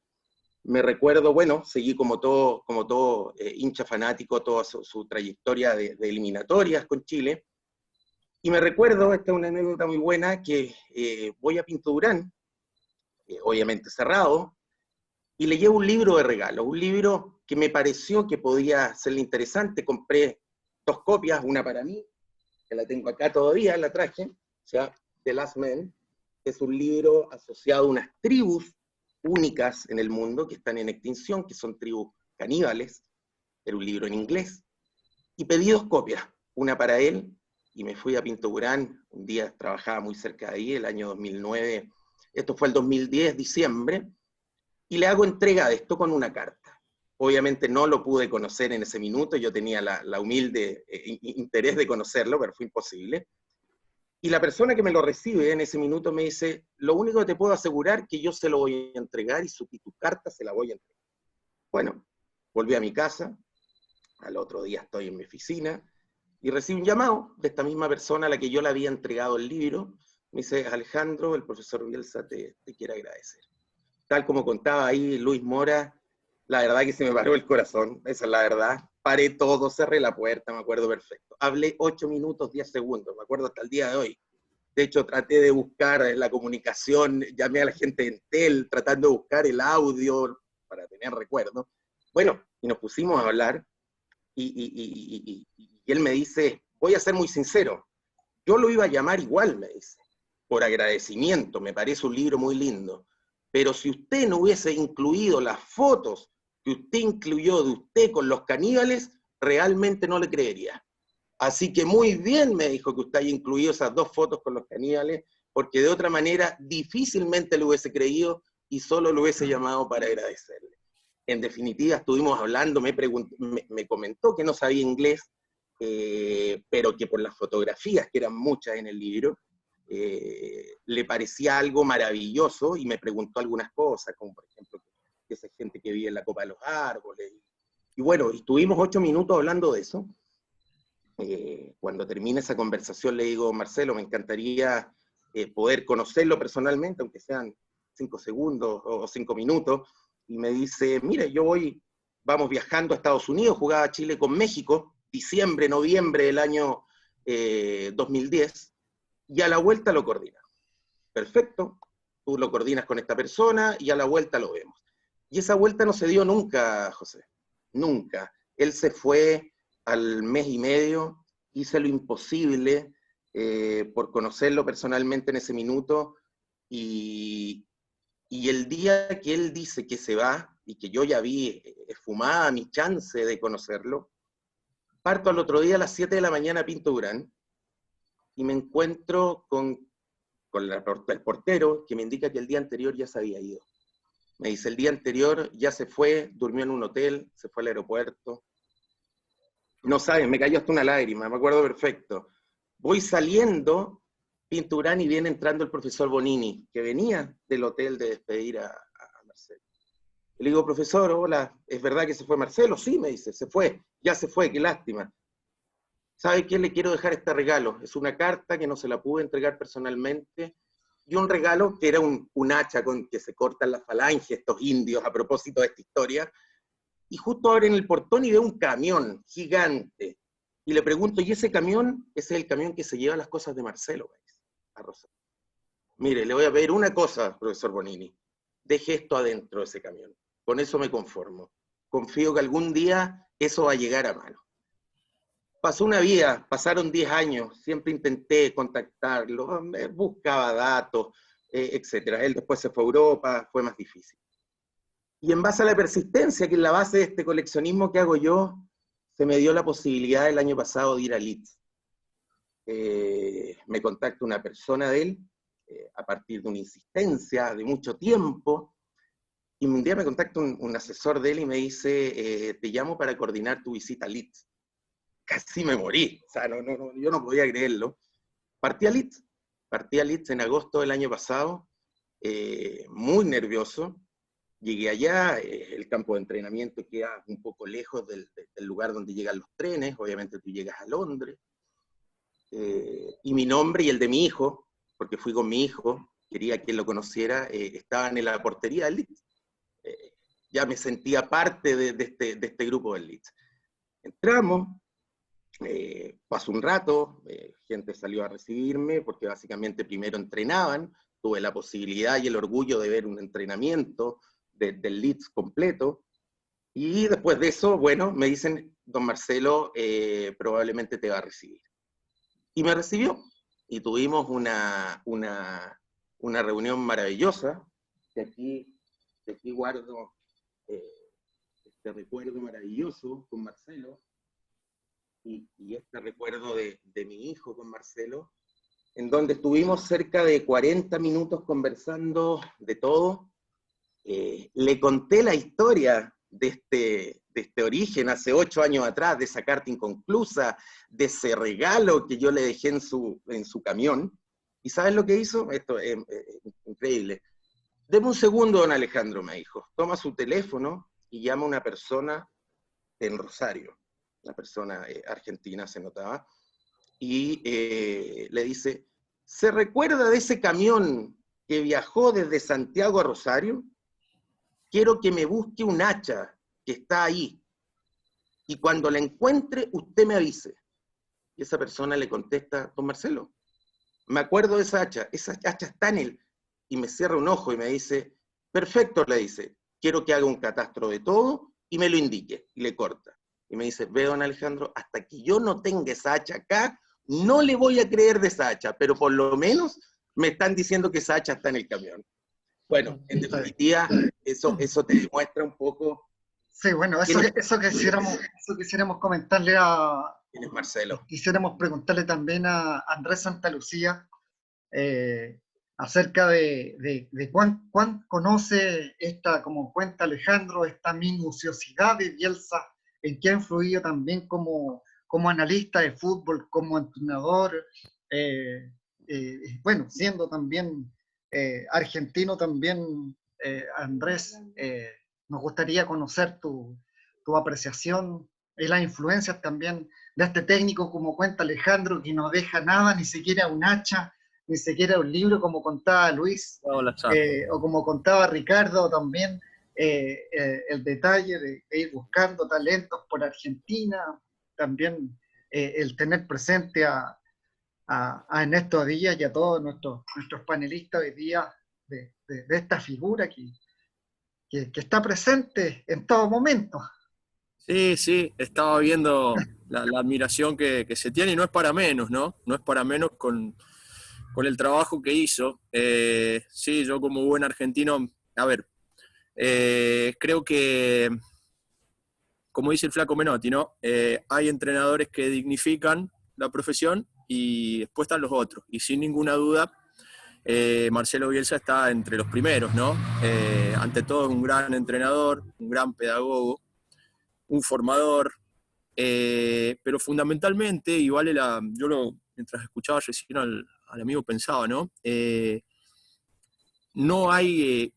Speaker 4: Me recuerdo, bueno, seguí como todo hincha fanático, toda su trayectoria de eliminatorias con Chile. Y me recuerdo, esta es una anécdota muy buena, que voy a Pinto Durán, obviamente cerrado, y le llevo un libro de regalo, un libro que me pareció que podía serle interesante. Compré 2 copias, una para mí, que la tengo acá todavía, la traje, o sea, The Last Man, que es un libro asociado a unas tribus únicas en el mundo que están en extinción, que son tribus caníbales. Era un libro en inglés, y pedí 2 copias, una para él, y me fui a Pinto Durán. Un día trabajaba muy cerca de ahí, el año 2009, esto fue el 2010, diciembre, y le hago entrega de esto con una carta. Obviamente no lo pude conocer en ese minuto, yo tenía la humilde interés de conocerlo, pero fue imposible. Y la persona que me lo recibe en ese minuto me dice: lo único que te puedo asegurar es que yo se lo voy a entregar, y tu carta se la voy a entregar. Bueno, volví a mi casa, al otro día estoy en mi oficina, y recibo un llamado de esta misma persona a la que yo le había entregado el libro. Me dice: Alejandro, el profesor Bielsa te quiere agradecer. Tal como contaba ahí Luis Mora, la verdad que se me paró el corazón, esa es la verdad. Paré todo, cerré la puerta, me acuerdo perfecto. Hablé 8 minutos, 10 segundos, me acuerdo hasta el día de hoy. De hecho, traté de buscar la comunicación, llamé a la gente de Entel, tratando de buscar el audio para tener recuerdo. Bueno, y nos pusimos a hablar, y él me dice: voy a ser muy sincero, yo lo iba a llamar igual, me dice, por agradecimiento, me parece un libro muy lindo, pero si usted no hubiese incluido las fotos que usted incluyó de usted con los caníbales, realmente no le creería. Así que muy bien, me dijo, que usted haya incluido esas 2 fotos con los caníbales, porque de otra manera difícilmente le hubiese creído y solo lo hubiese llamado para agradecerle. En definitiva, estuvimos hablando, me comentó que no sabía inglés, pero que por las fotografías, que eran muchas en el libro, le parecía algo maravilloso, y me preguntó algunas cosas, como por ejemplo que esa gente que vive en la copa de los árboles, Y bueno, estuvimos 8 minutos hablando de eso. Cuando termine esa conversación le digo, Marcelo, me encantaría poder conocerlo personalmente, aunque sean 5 segundos o 5 minutos, y me dice, mire, vamos viajando a Estados Unidos, jugaba Chile con México, diciembre, noviembre del año 2010, y a la vuelta lo coordina. Perfecto, tú lo coordinas con esta persona y a la vuelta lo vemos. Y esa vuelta no se dio nunca, José, nunca. Él se fue al mes y medio, hice lo imposible por conocerlo personalmente en ese minuto, y el día que él dice que se va, y que yo ya vi esfumada mi chance de conocerlo, parto al otro día a las 7 de la mañana a Pinto Durán, y me encuentro con el portero, que me indica que el día anterior ya se había ido. Me dice, el día anterior ya se fue, durmió en un hotel, se fue al aeropuerto. No sabes, me cayó hasta una lágrima, me acuerdo perfecto. Voy saliendo, Pinto Durán, y viene entrando el profesor Bonini, que venía del hotel de despedir a Marcelo. Le digo, profesor, hola, ¿es verdad que se fue Marcelo? Sí, me dice, se fue, ya se fue, qué lástima. ¿Sabe qué? Le quiero dejar este regalo. Es una carta que no se la pude entregar personalmente, y un regalo que era un hacha con que se cortan las falanges, estos indios, a propósito de esta historia. Y justo abren el portón y veo un camión gigante. Y le pregunto, ¿y ese camión? Ese es el camión que se lleva las cosas de Marcelo, me dice, a Rosario. Mire, le voy a pedir una cosa, profesor Bonini. Deje esto adentro de ese camión. Con eso me conformo. Confío que algún día eso va a llegar a mano. Pasó una vida, pasaron 10 años, siempre intenté contactarlo, buscaba datos, etc. Él después se fue a Europa, fue más difícil. Y en base a la persistencia, que es la base de este coleccionismo que hago yo, se me dio la posibilidad el año pasado de ir a Leeds. Me contacta una persona de él, a partir de una insistencia de mucho tiempo, y un día me contacta un asesor de él y me dice, te llamo para coordinar tu visita a Leeds. Casi me morí, o sea, yo no podía creerlo. Partí a Leeds en agosto del año pasado, muy nervioso. Llegué allá, el campo de entrenamiento queda un poco lejos del lugar donde llegan los trenes, obviamente tú llegas a Londres, y mi nombre y el de mi hijo, porque fui con mi hijo, quería que él lo conociera, estaban en la portería del Leeds. Ya me sentía parte de este grupo del Leeds. Entramos, pasó un rato, gente salió a recibirme, porque básicamente primero entrenaban, tuve la posibilidad y el orgullo de ver un entrenamiento del Leeds completo, y después de eso, bueno, me dicen, don Marcelo probablemente te va a recibir. Y me recibió, y tuvimos una reunión maravillosa, que aquí guardo este recuerdo maravilloso con Marcelo, y este recuerdo de mi hijo con Marcelo, en donde estuvimos cerca de 40 minutos conversando de todo. Le conté la historia de este origen hace 8 años atrás, de esa carta inconclusa, de ese regalo que yo le dejé en su camión. ¿Y sabes lo que hizo? Esto es increíble. Deme un segundo, don Alejandro, me dijo. Toma su teléfono y llama a una persona en Rosario. Una persona argentina, se notaba, y le dice, ¿se recuerda de ese camión que viajó desde Santiago a Rosario? Quiero que me busque un hacha que está ahí, y cuando la encuentre, usted me avise. Y esa persona le contesta, don Marcelo, me acuerdo de esa hacha está en él, y me cierra un ojo y me dice, perfecto, le dice, quiero que haga un catastro de todo y me lo indique, y le corta. Y me dice, ve, don Alejandro, hasta que yo no tenga esa hacha acá, no le voy a creer de esa hacha, pero por lo menos me están diciendo que esa hacha está en el camión. Bueno, en definitiva, eso te demuestra un poco...
Speaker 3: Sí, bueno, eso quisiéramos comentarle a...
Speaker 4: ¿Quién es Marcelo?
Speaker 3: Quisiéramos preguntarle también a Andrés Santalucía acerca de cuán conoce esta, como cuenta Alejandro, esta minuciosidad de Bielsa, en que ha influido también como analista de fútbol, como entrenador, bueno, siendo también argentino también, Andrés, nos gustaría conocer tu tu apreciación y las influencias también de este técnico, como cuenta Alejandro, que no deja nada, ni siquiera un hacha, ni siquiera un libro, como contaba Luis, o como contaba Ricardo también, el detalle de ir buscando talentos por Argentina, también el tener presente a Ernesto Díaz y a todos nuestros panelistas hoy día de esta figura que está presente en todo momento.
Speaker 10: Sí, sí, estaba viendo la admiración que se tiene, y no es para menos, ¿no? No es para menos con el trabajo que hizo. Sí, yo como buen argentino, a ver, creo que, como dice el Flaco Menotti, ¿no? Hay entrenadores que dignifican la profesión y después están los otros. Y sin ninguna duda, Marcelo Bielsa está entre los primeros, ¿no? Ante todo, un gran entrenador, un gran pedagogo, un formador, pero fundamentalmente, y vale mientras escuchaba recién al amigo pensaba, ¿no? No hay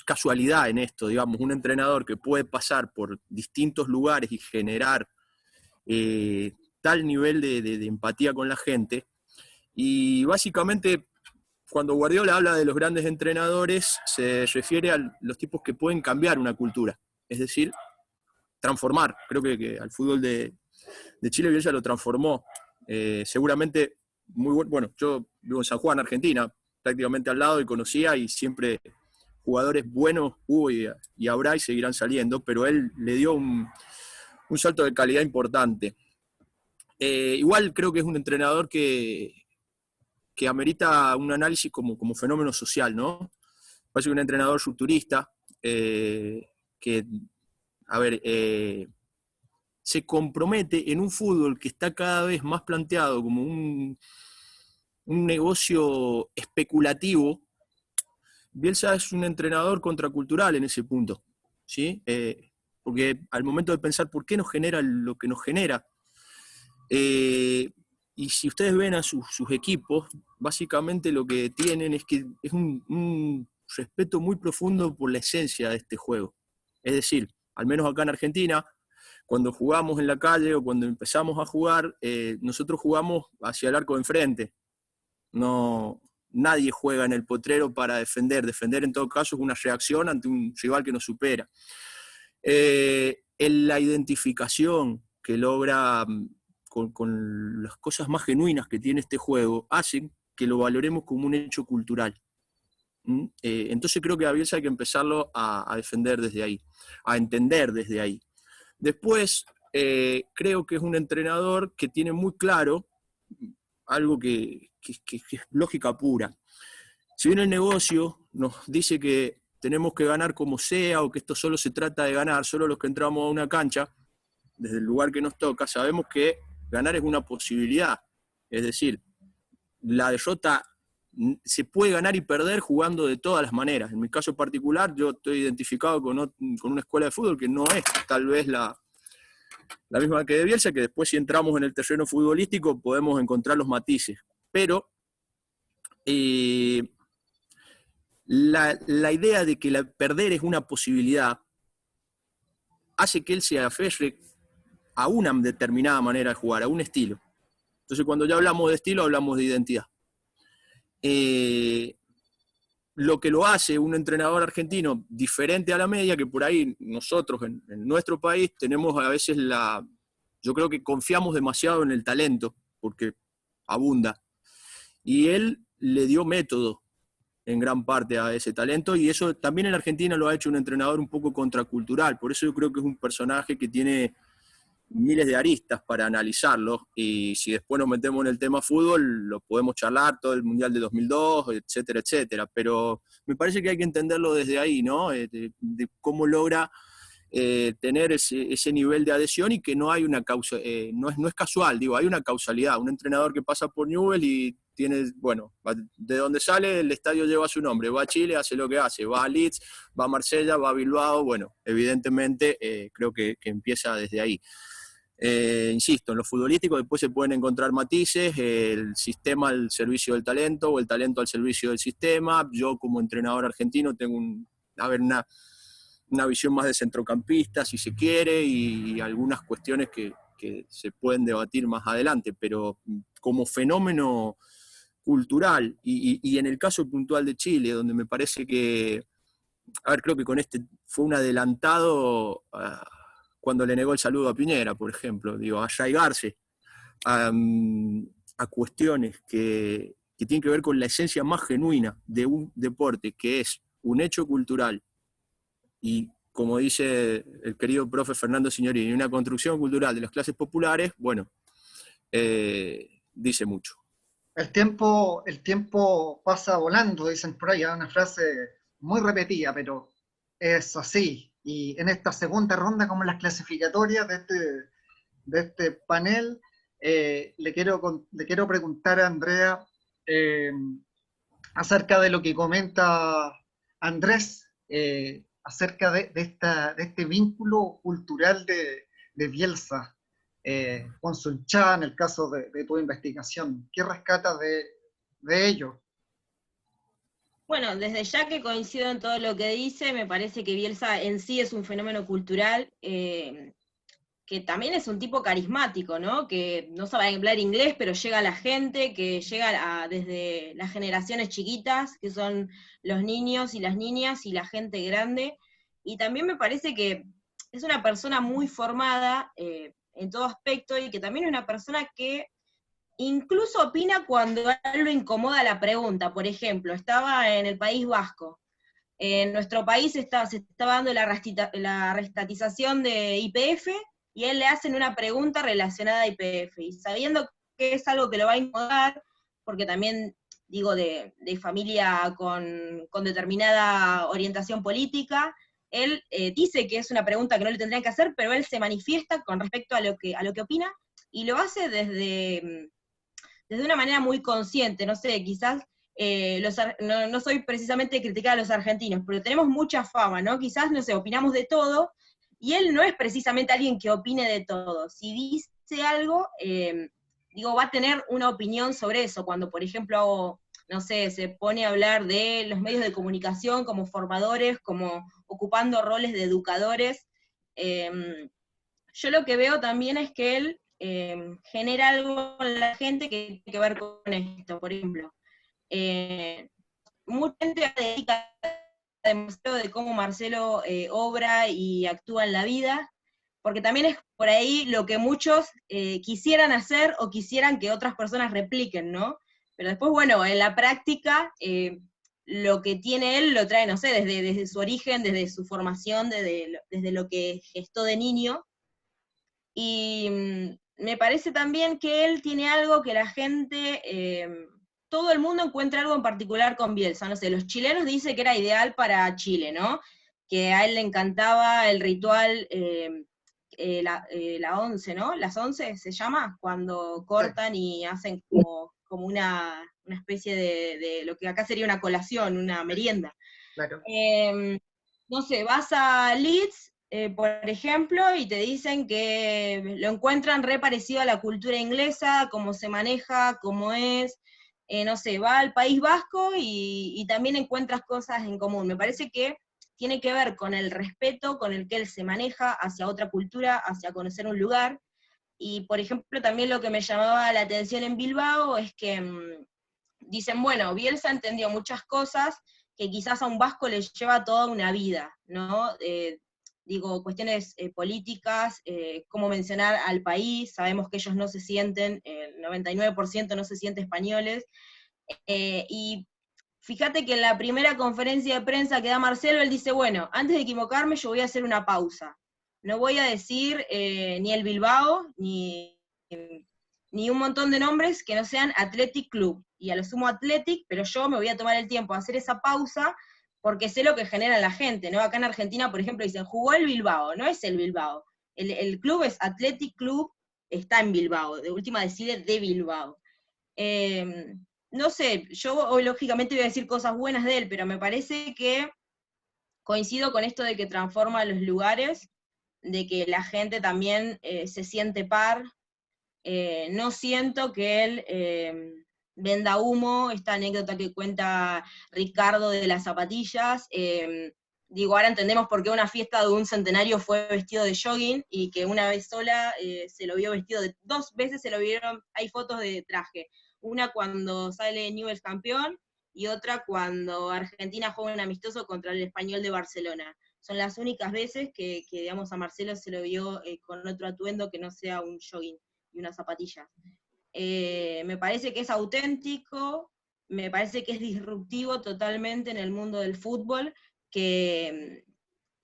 Speaker 10: casualidad en esto, digamos, un entrenador que puede pasar por distintos lugares y generar tal nivel de empatía con la gente. Y básicamente, cuando Guardiola habla de los grandes entrenadores, se refiere a los tipos que pueden cambiar una cultura, es decir, transformar. Creo que al fútbol de Chile Bielsa lo transformó. Seguramente muy bueno. Yo vivo en San Juan, Argentina, prácticamente al lado, y conocía, y siempre jugadores buenos hubo y habrá y seguirán saliendo, pero él le dio un salto de calidad importante. Igual creo que es un entrenador que amerita un análisis como fenómeno social, ¿no? Parece que un entrenador rupturista, que, a ver, se compromete en un fútbol que está cada vez más planteado como un negocio especulativo. Bielsa es un entrenador contracultural en ese punto, ¿sí? Porque al momento de pensar por qué nos genera lo que nos genera, y si ustedes ven a sus equipos, básicamente lo que tienen es que es un respeto muy profundo por la esencia de este juego. Es decir, al menos acá en Argentina, cuando jugamos en la calle o cuando empezamos a jugar, nosotros jugamos hacia el arco de enfrente. Nadie juega en el potrero para defender. Defender, en todo caso, es una reacción ante un rival que nos supera. La identificación que logra con las cosas más genuinas que tiene este juego hacen que lo valoremos como un hecho cultural. Entonces creo que a Bielsa hay que empezarlo a defender desde ahí, a entender desde ahí. Después, creo que es un entrenador que tiene muy claro algo que es lógica pura. Si bien el negocio nos dice que tenemos que ganar como sea, o que esto solo se trata de ganar, solo los que entramos a una cancha, desde el lugar que nos toca, sabemos que ganar es una posibilidad. Es decir, la derrota se puede ganar y perder jugando de todas las maneras. En mi caso particular, yo estoy identificado con una escuela de fútbol que no es tal vez la misma que de Bielsa, que después, si entramos en el terreno futbolístico, podemos encontrar los matices. Pero la idea de que perder es una posibilidad hace que él se aferre a una determinada manera de jugar, a un estilo. Entonces, cuando ya hablamos de estilo, hablamos de identidad. Lo que lo hace un entrenador argentino diferente a la media, que por ahí nosotros en nuestro país tenemos a veces yo creo que confiamos demasiado en el talento, porque abunda. Y él le dio método en gran parte a ese talento, y eso también en Argentina lo ha hecho un entrenador un poco contracultural. Por eso yo creo que es un personaje que tiene miles de aristas para analizarlo, y si después nos metemos en el tema fútbol, lo podemos charlar todo el Mundial de 2002, etcétera, etcétera, pero me parece que hay que entenderlo desde ahí, ¿no? De cómo logra tener ese nivel de adhesión, y que no hay una causa, no es casual, digo, hay una causalidad. Un entrenador que pasa por Newell's y tiene, bueno, de donde sale el estadio lleva su nombre, va a Chile, hace lo que hace, va a Leeds, va a Marsella, va a Bilbao, bueno, evidentemente creo que empieza desde ahí. Insisto, en lo futbolístico después se pueden encontrar matices, el sistema al servicio del talento, o el talento al servicio del sistema. Yo como entrenador argentino tengo una una visión más de centrocampista, si se quiere, y algunas cuestiones que se pueden debatir más adelante, pero como fenómeno cultural, y en el caso puntual de Chile, donde me parece que, a ver, creo que con este fue un adelantado cuando le negó el saludo a Piñera, por ejemplo, digo, arraigarse a cuestiones que tienen que ver con la esencia más genuina de un deporte, que es un hecho cultural, y como dice el querido profe Fernando Signorini, una construcción cultural de las clases populares, bueno, dice mucho.
Speaker 3: El tiempo pasa volando, dicen por ahí, una frase muy repetida, pero es así. Y en esta segunda ronda, como en las clasificatorias de este panel, le quiero preguntar a Andrea acerca de lo que comenta Andrés, acerca de este vínculo cultural de Bielsa con Sunchá, en el caso de tu investigación. ¿Qué rescatas de ello?
Speaker 5: Bueno, desde ya que coincido en todo lo que dice, me parece que Bielsa en sí es un fenómeno cultural que también es un tipo carismático, ¿no? Que no sabe hablar inglés, pero llega a la gente, que llega desde las generaciones chiquitas, que son los niños y las niñas y la gente grande. Y también me parece que es una persona muy formada en todo aspecto, y que también es una persona que incluso opina cuando a él lo incomoda la pregunta. Por ejemplo, estaba en el País Vasco. En nuestro país se estaba dando la restatización de YPF, y él le hacen una pregunta relacionada a YPF, y sabiendo que es algo que lo va a incomodar, porque también, digo, de familia con determinada orientación política, él dice que es una pregunta que no le tendrían que hacer, pero él se manifiesta con respecto a lo que opina, y lo hace desde una manera muy consciente. No sé, quizás no soy precisamente crítica a los argentinos, pero tenemos mucha fama, ¿no? Quizás, no sé, opinamos de todo, y él no es precisamente alguien que opine de todo. Si dice algo, va a tener una opinión sobre eso. Cuando, por ejemplo, no sé, se pone a hablar de los medios de comunicación como formadores, como ocupando roles de educadores, yo lo que veo también es que él genera algo en la gente que tiene que ver con esto. Por ejemplo, mucha gente dedica demasiado de cómo Marcelo obra y actúa en la vida, porque también es por ahí lo que muchos quisieran hacer o quisieran que otras personas repliquen, ¿no? Pero después, bueno, en la práctica, lo que tiene él lo trae, no sé, desde su origen, desde su formación, desde lo que gestó de niño. Y me parece también que él tiene algo que la gente, todo el mundo encuentra algo en particular con Bielsa. No sé, los chilenos dicen que era ideal para Chile, ¿no? Que a él le encantaba el ritual, la 11, ¿no? Las 11 se llama, cuando cortan y hacen como una especie de lo que acá sería una colación, una merienda.
Speaker 3: Claro.
Speaker 5: No sé, vas a Leeds, por ejemplo, y te dicen que lo encuentran re parecido a la cultura inglesa, cómo se maneja, cómo es, no sé, va al País Vasco y también encuentras cosas en común. Me parece que tiene que ver con el respeto con el que él se maneja hacia otra cultura, hacia conocer un lugar. Y, por ejemplo, también lo que me llamaba la atención en Bilbao es que dicen, bueno, Bielsa entendió muchas cosas que quizás a un vasco le lleva toda una vida, ¿no? Cuestiones políticas, cómo mencionar al país, sabemos que ellos no se sienten, el 99% no se siente españoles, y fíjate que en la primera conferencia de prensa que da Marcelo, él dice, bueno, antes de equivocarme yo voy a hacer una pausa, no voy a decir ni el Bilbao, ni un montón de nombres que no sean Athletic Club, y a lo sumo Athletic, pero yo me voy a tomar el tiempo a hacer esa pausa, porque sé lo que genera la gente, ¿no? Acá en Argentina, por ejemplo, dicen, jugó el Bilbao, no es el Bilbao, el club es Athletic Club, está en Bilbao, de última decide de Bilbao. No sé, yo hoy lógicamente voy a decir cosas buenas de él, pero me parece que coincido con esto de que transforma los lugares, de que la gente también se siente par. No siento que él venda humo, esta anécdota que cuenta Ricardo de las zapatillas, digo, ahora entendemos por qué una fiesta de un centenario fue vestido de jogging, y que una vez sola se lo vio vestido de, 2 veces se lo vieron, hay fotos de traje, una cuando sale Newell's campeón, y otra cuando Argentina juega un amistoso contra el Español de Barcelona. Son las únicas veces que digamos, a Marcelo se lo vio con otro atuendo que no sea un jogging y unas zapatillas. Me parece que es auténtico, me parece que es disruptivo totalmente en el mundo del fútbol, que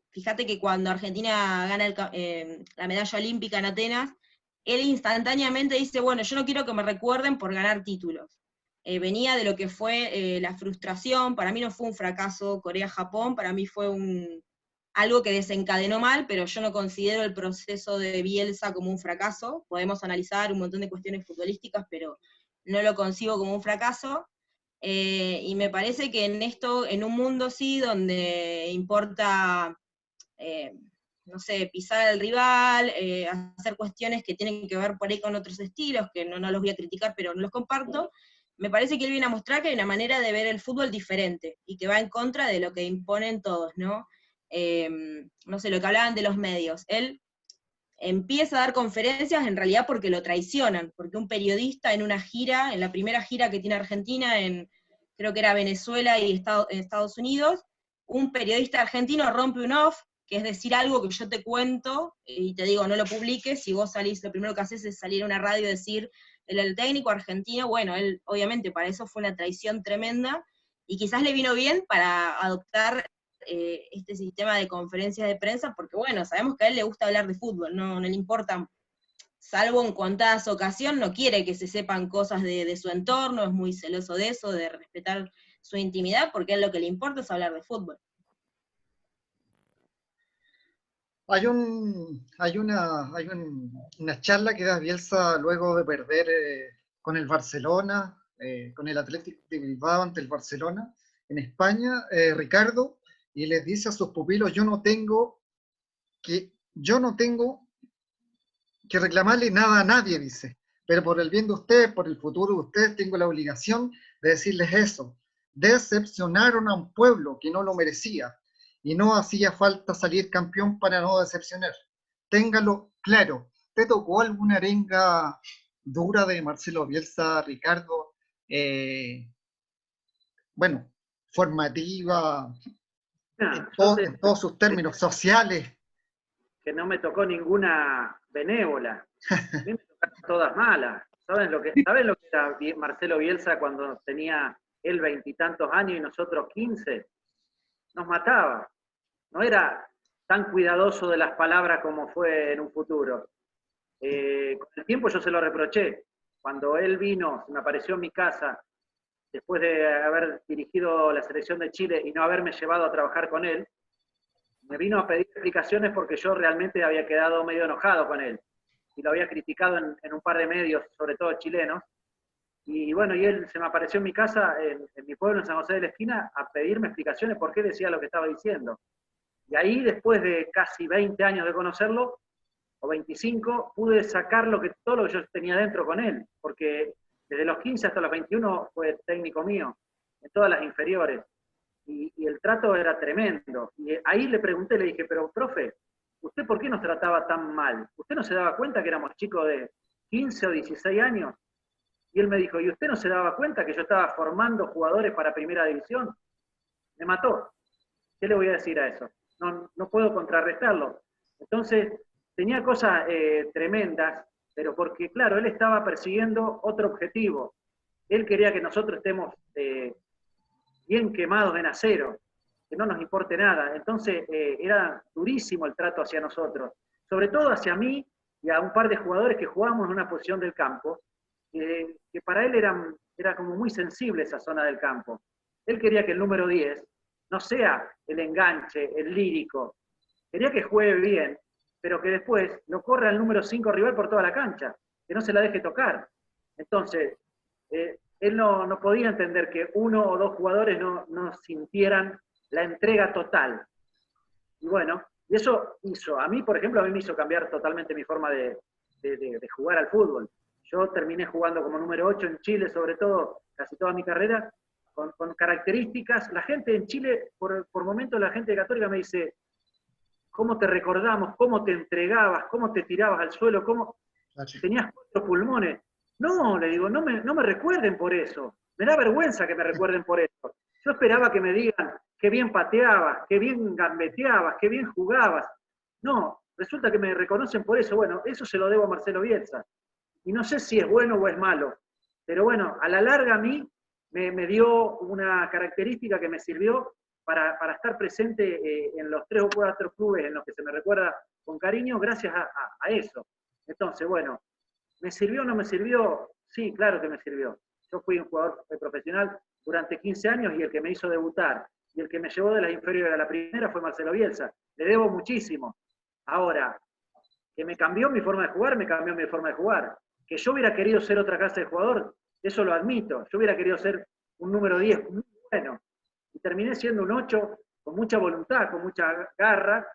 Speaker 5: fíjate que cuando Argentina gana la medalla olímpica en Atenas, él instantáneamente dice, bueno, yo no quiero que me recuerden por ganar títulos. Venía de lo que fue la frustración, para mí no fue un fracaso Corea-Japón, para mí fue algo que desencadenó mal, pero yo no considero el proceso de Bielsa como un fracaso. Podemos analizar un montón de cuestiones futbolísticas, pero no lo concibo como un fracaso. Y me parece que en un mundo sí, donde importa, no sé, pisar al rival, hacer cuestiones que tienen que ver por ahí con otros estilos, que no los voy a criticar, pero no los comparto, me parece que él viene a mostrar que hay una manera de ver el fútbol diferente, y que va en contra de lo que imponen todos, ¿no? No sé, lo que hablaban de los medios. Él empieza a dar conferencias en realidad porque lo traicionan, porque un periodista en una gira, en la primera gira que tiene Argentina, creo que era Venezuela y Estados Unidos, un periodista argentino rompe un off, que es decir algo que yo te cuento, y te digo, no lo publiques, si vos salís, lo primero que haces es salir a una radio y decir, el técnico argentino, bueno, él obviamente para eso fue una traición tremenda, y quizás le vino bien para adoptar este sistema de conferencias de prensa, porque bueno, sabemos que a él le gusta hablar de fútbol, no le importa, salvo en contadas ocasiones, no quiere que se sepan cosas de su entorno, es muy celoso de eso, de respetar su intimidad, porque a él lo que le importa es hablar de fútbol.
Speaker 3: Hay una charla que da Bielsa luego de perder con el Barcelona, con el Athletic de Bilbao ante el Barcelona, en España, Ricardo, y les dice a sus pupilos, yo no tengo que reclamarle nada a nadie, dice, pero por el bien de ustedes, por el futuro de ustedes, tengo la obligación de decirles eso. Decepcionaron a un pueblo que no lo merecía, y no hacía falta salir campeón para no decepcionar. Téngalo claro. ¿Te tocó alguna arenga dura de Marcelo Bielsa, Ricardo? Bueno, formativa, en todos sus términos sociales.
Speaker 7: Que no me tocó ninguna benévola. A mí me tocaron todas malas. ¿Saben lo que era Marcelo Bielsa cuando tenía él 20 y tantos años y nosotros 15? Nos mataba. No era tan cuidadoso de las palabras como fue en un futuro. Con el tiempo yo se lo reproché. Cuando él vino, se me apareció en mi casa, después de haber dirigido la selección de Chile y no haberme llevado a trabajar con él, me vino a pedir explicaciones porque yo realmente había quedado medio enojado con él. Y lo había criticado en un par de medios, sobre todo chilenos. Y bueno, y él se me apareció en mi casa, en mi pueblo, en San José de la Esquina, a pedirme explicaciones por qué decía lo que estaba diciendo. Y ahí, después de casi 20 años de conocerlo, o 25, pude sacar todo lo que yo tenía dentro con él, porque desde los 15 hasta los 21 fue técnico mío, en todas las inferiores, y el trato era tremendo. Y ahí le pregunté, le dije, pero profe, ¿usted por qué nos trataba tan mal? ¿Usted no se daba cuenta que éramos chicos de 15 o 16 años? Y él me dijo, ¿y usted no se daba cuenta que yo estaba formando jugadores para primera división? Me mató. ¿Qué le voy a decir a eso? No puedo contrarrestarlo. Entonces, tenía cosas tremendas, pero porque, claro, él estaba persiguiendo otro objetivo. Él quería que nosotros estemos bien quemados en acero, que no nos importe nada. Entonces, era durísimo el trato hacia nosotros, sobre todo hacia mí y a un par de jugadores que jugábamos en una posición del campo, que para él era como muy sensible esa zona del campo. Él quería que el número 10 no sea el enganche, el lírico. Quería que juegue bien, pero que después lo corra el número 5 rival por toda la cancha, que no se la deje tocar. Entonces, él no podía entender que uno o dos jugadores no sintieran la entrega total. Y bueno, y eso hizo, a mí, por ejemplo, me hizo cambiar totalmente mi forma de jugar al fútbol. Yo terminé jugando como número 8 en Chile, sobre todo, casi toda mi carrera, con características. La gente en Chile, por momentos la gente de Católica me dice, ¿cómo te recordamos? ¿Cómo te entregabas? ¿Cómo te tirabas al suelo? ¿Cómo tenías 4 pulmones? No, le digo, no me recuerden por eso. Me da vergüenza que me recuerden por eso. Yo esperaba que me digan qué bien pateabas, qué bien gambeteabas, qué bien jugabas. No, resulta que me reconocen por eso. Bueno, eso se lo debo a Marcelo Bielsa. Y no sé si es bueno o es malo. Pero bueno, a la larga a mí me dio una característica que me sirvió para estar presente en los 3 o 4 clubes en los que se me recuerda con cariño, gracias a eso. Entonces, bueno, ¿me sirvió o no me sirvió? Sí, claro que me sirvió. Yo fui un jugador profesional durante 15 años y el que me hizo debutar y el que me llevó de las inferiores a la primera fue Marcelo Bielsa. Le debo muchísimo. Ahora, que me cambió mi forma de jugar, me cambió mi forma de jugar. Que yo hubiera querido ser otra clase de jugador, eso lo admito. Yo hubiera querido ser un número 10 muy bueno. Y terminé siendo un 8 con mucha voluntad, con mucha garra,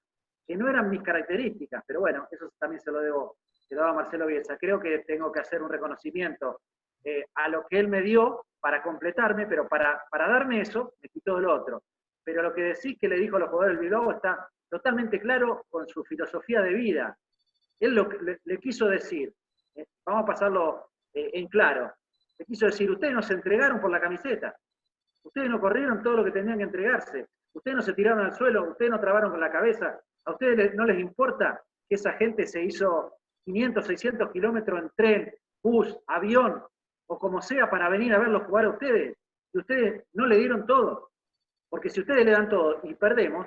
Speaker 7: que no eran mis características. Pero bueno, eso también se lo debo a Marcelo Bielsa. Creo que tengo que hacer un reconocimiento a lo que él me dio para completarme, pero para darme eso, me quitó el otro. Pero lo que decís que le dijo a los jugadores del Bilbao está totalmente claro con su filosofía de vida. Él le quiso decir, vamos a pasarlo en claro, le quiso decir, ustedes no se entregaron por la camiseta, ustedes no corrieron todo lo que tenían que entregarse, ustedes no se tiraron al suelo, ustedes no trabaron con la cabeza, a ustedes no les importa que esa gente se hizo 500, 600 kilómetros en tren, bus, avión, o como sea, para venir a verlos jugar a ustedes, y ustedes no le dieron todo. Porque si ustedes le dan todo y perdemos,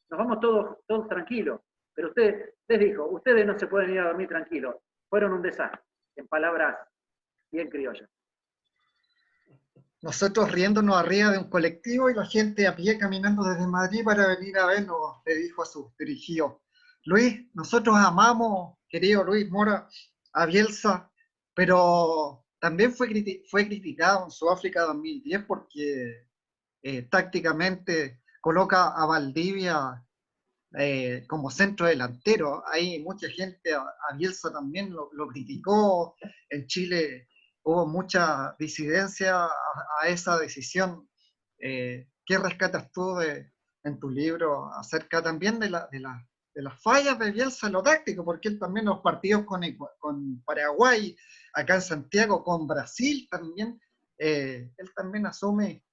Speaker 7: nos vamos todos tranquilos. Pero usted les dijo, ustedes no se pueden ir a dormir tranquilos. Fueron un desastre, en palabras bien criollas.
Speaker 3: Nosotros riéndonos arriba de un colectivo y la gente a pie caminando desde Madrid para venir a vernos, le dijo a sus dirigidos. Luis, nosotros amamos, querido Luis Mora, a Bielsa, pero también fue criticado en Sudáfrica 2010 porque tácticamente coloca a Valdivia como centro delantero. Hay mucha gente, a Bielsa también lo criticó. En Chile hubo mucha disidencia a esa decisión. ¿Qué rescatas tú en tu libro acerca también de las fallas de Bielsa en lo táctico? Porque él también los partidos con Paraguay, acá en Santiago, con Brasil también, él también asume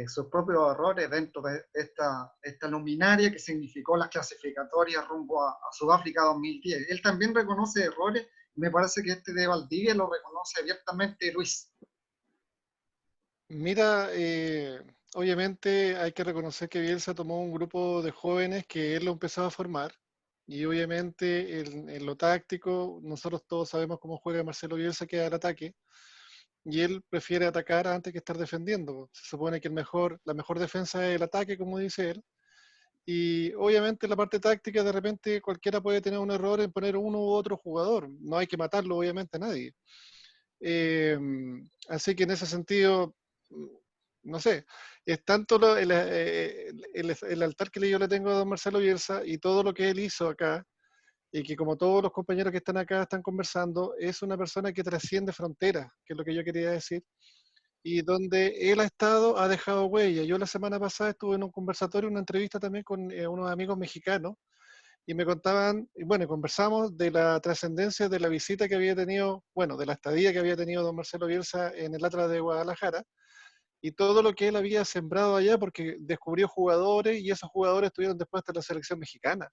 Speaker 3: sus propios errores dentro de esta luminaria que significó las clasificatorias rumbo a Sudáfrica 2010. Él también reconoce errores, y me parece que este de Valdivia lo reconoce abiertamente Luis.
Speaker 6: Mira, obviamente hay que reconocer que Bielsa tomó un grupo de jóvenes que él lo empezaba a formar, y obviamente en lo táctico, nosotros todos sabemos cómo juega Marcelo Bielsa, que es al ataque, y él prefiere atacar antes que estar defendiendo. Se supone que la mejor defensa es el ataque, como dice él, y obviamente la parte táctica, de repente cualquiera puede tener un error en poner uno u otro jugador, no hay que matarlo obviamente a nadie. Así que en ese sentido, no sé, es tanto el altar que yo le tengo a don Marcelo Bielsa y todo lo que él hizo acá, y que como todos los compañeros que están acá están conversando, es una persona que trasciende fronteras, que es lo que yo quería decir, y donde él ha estado, ha dejado huella. Yo la semana pasada estuve en un conversatorio, una entrevista también con unos amigos mexicanos, y me contaban, y bueno, conversamos de la trascendencia de la visita que había tenido, bueno, de la estadía que había tenido don Marcelo Bielsa en el Atlas de Guadalajara, y todo lo que él había sembrado allá, porque descubrió jugadores, y esos jugadores estuvieron después hasta la selección mexicana.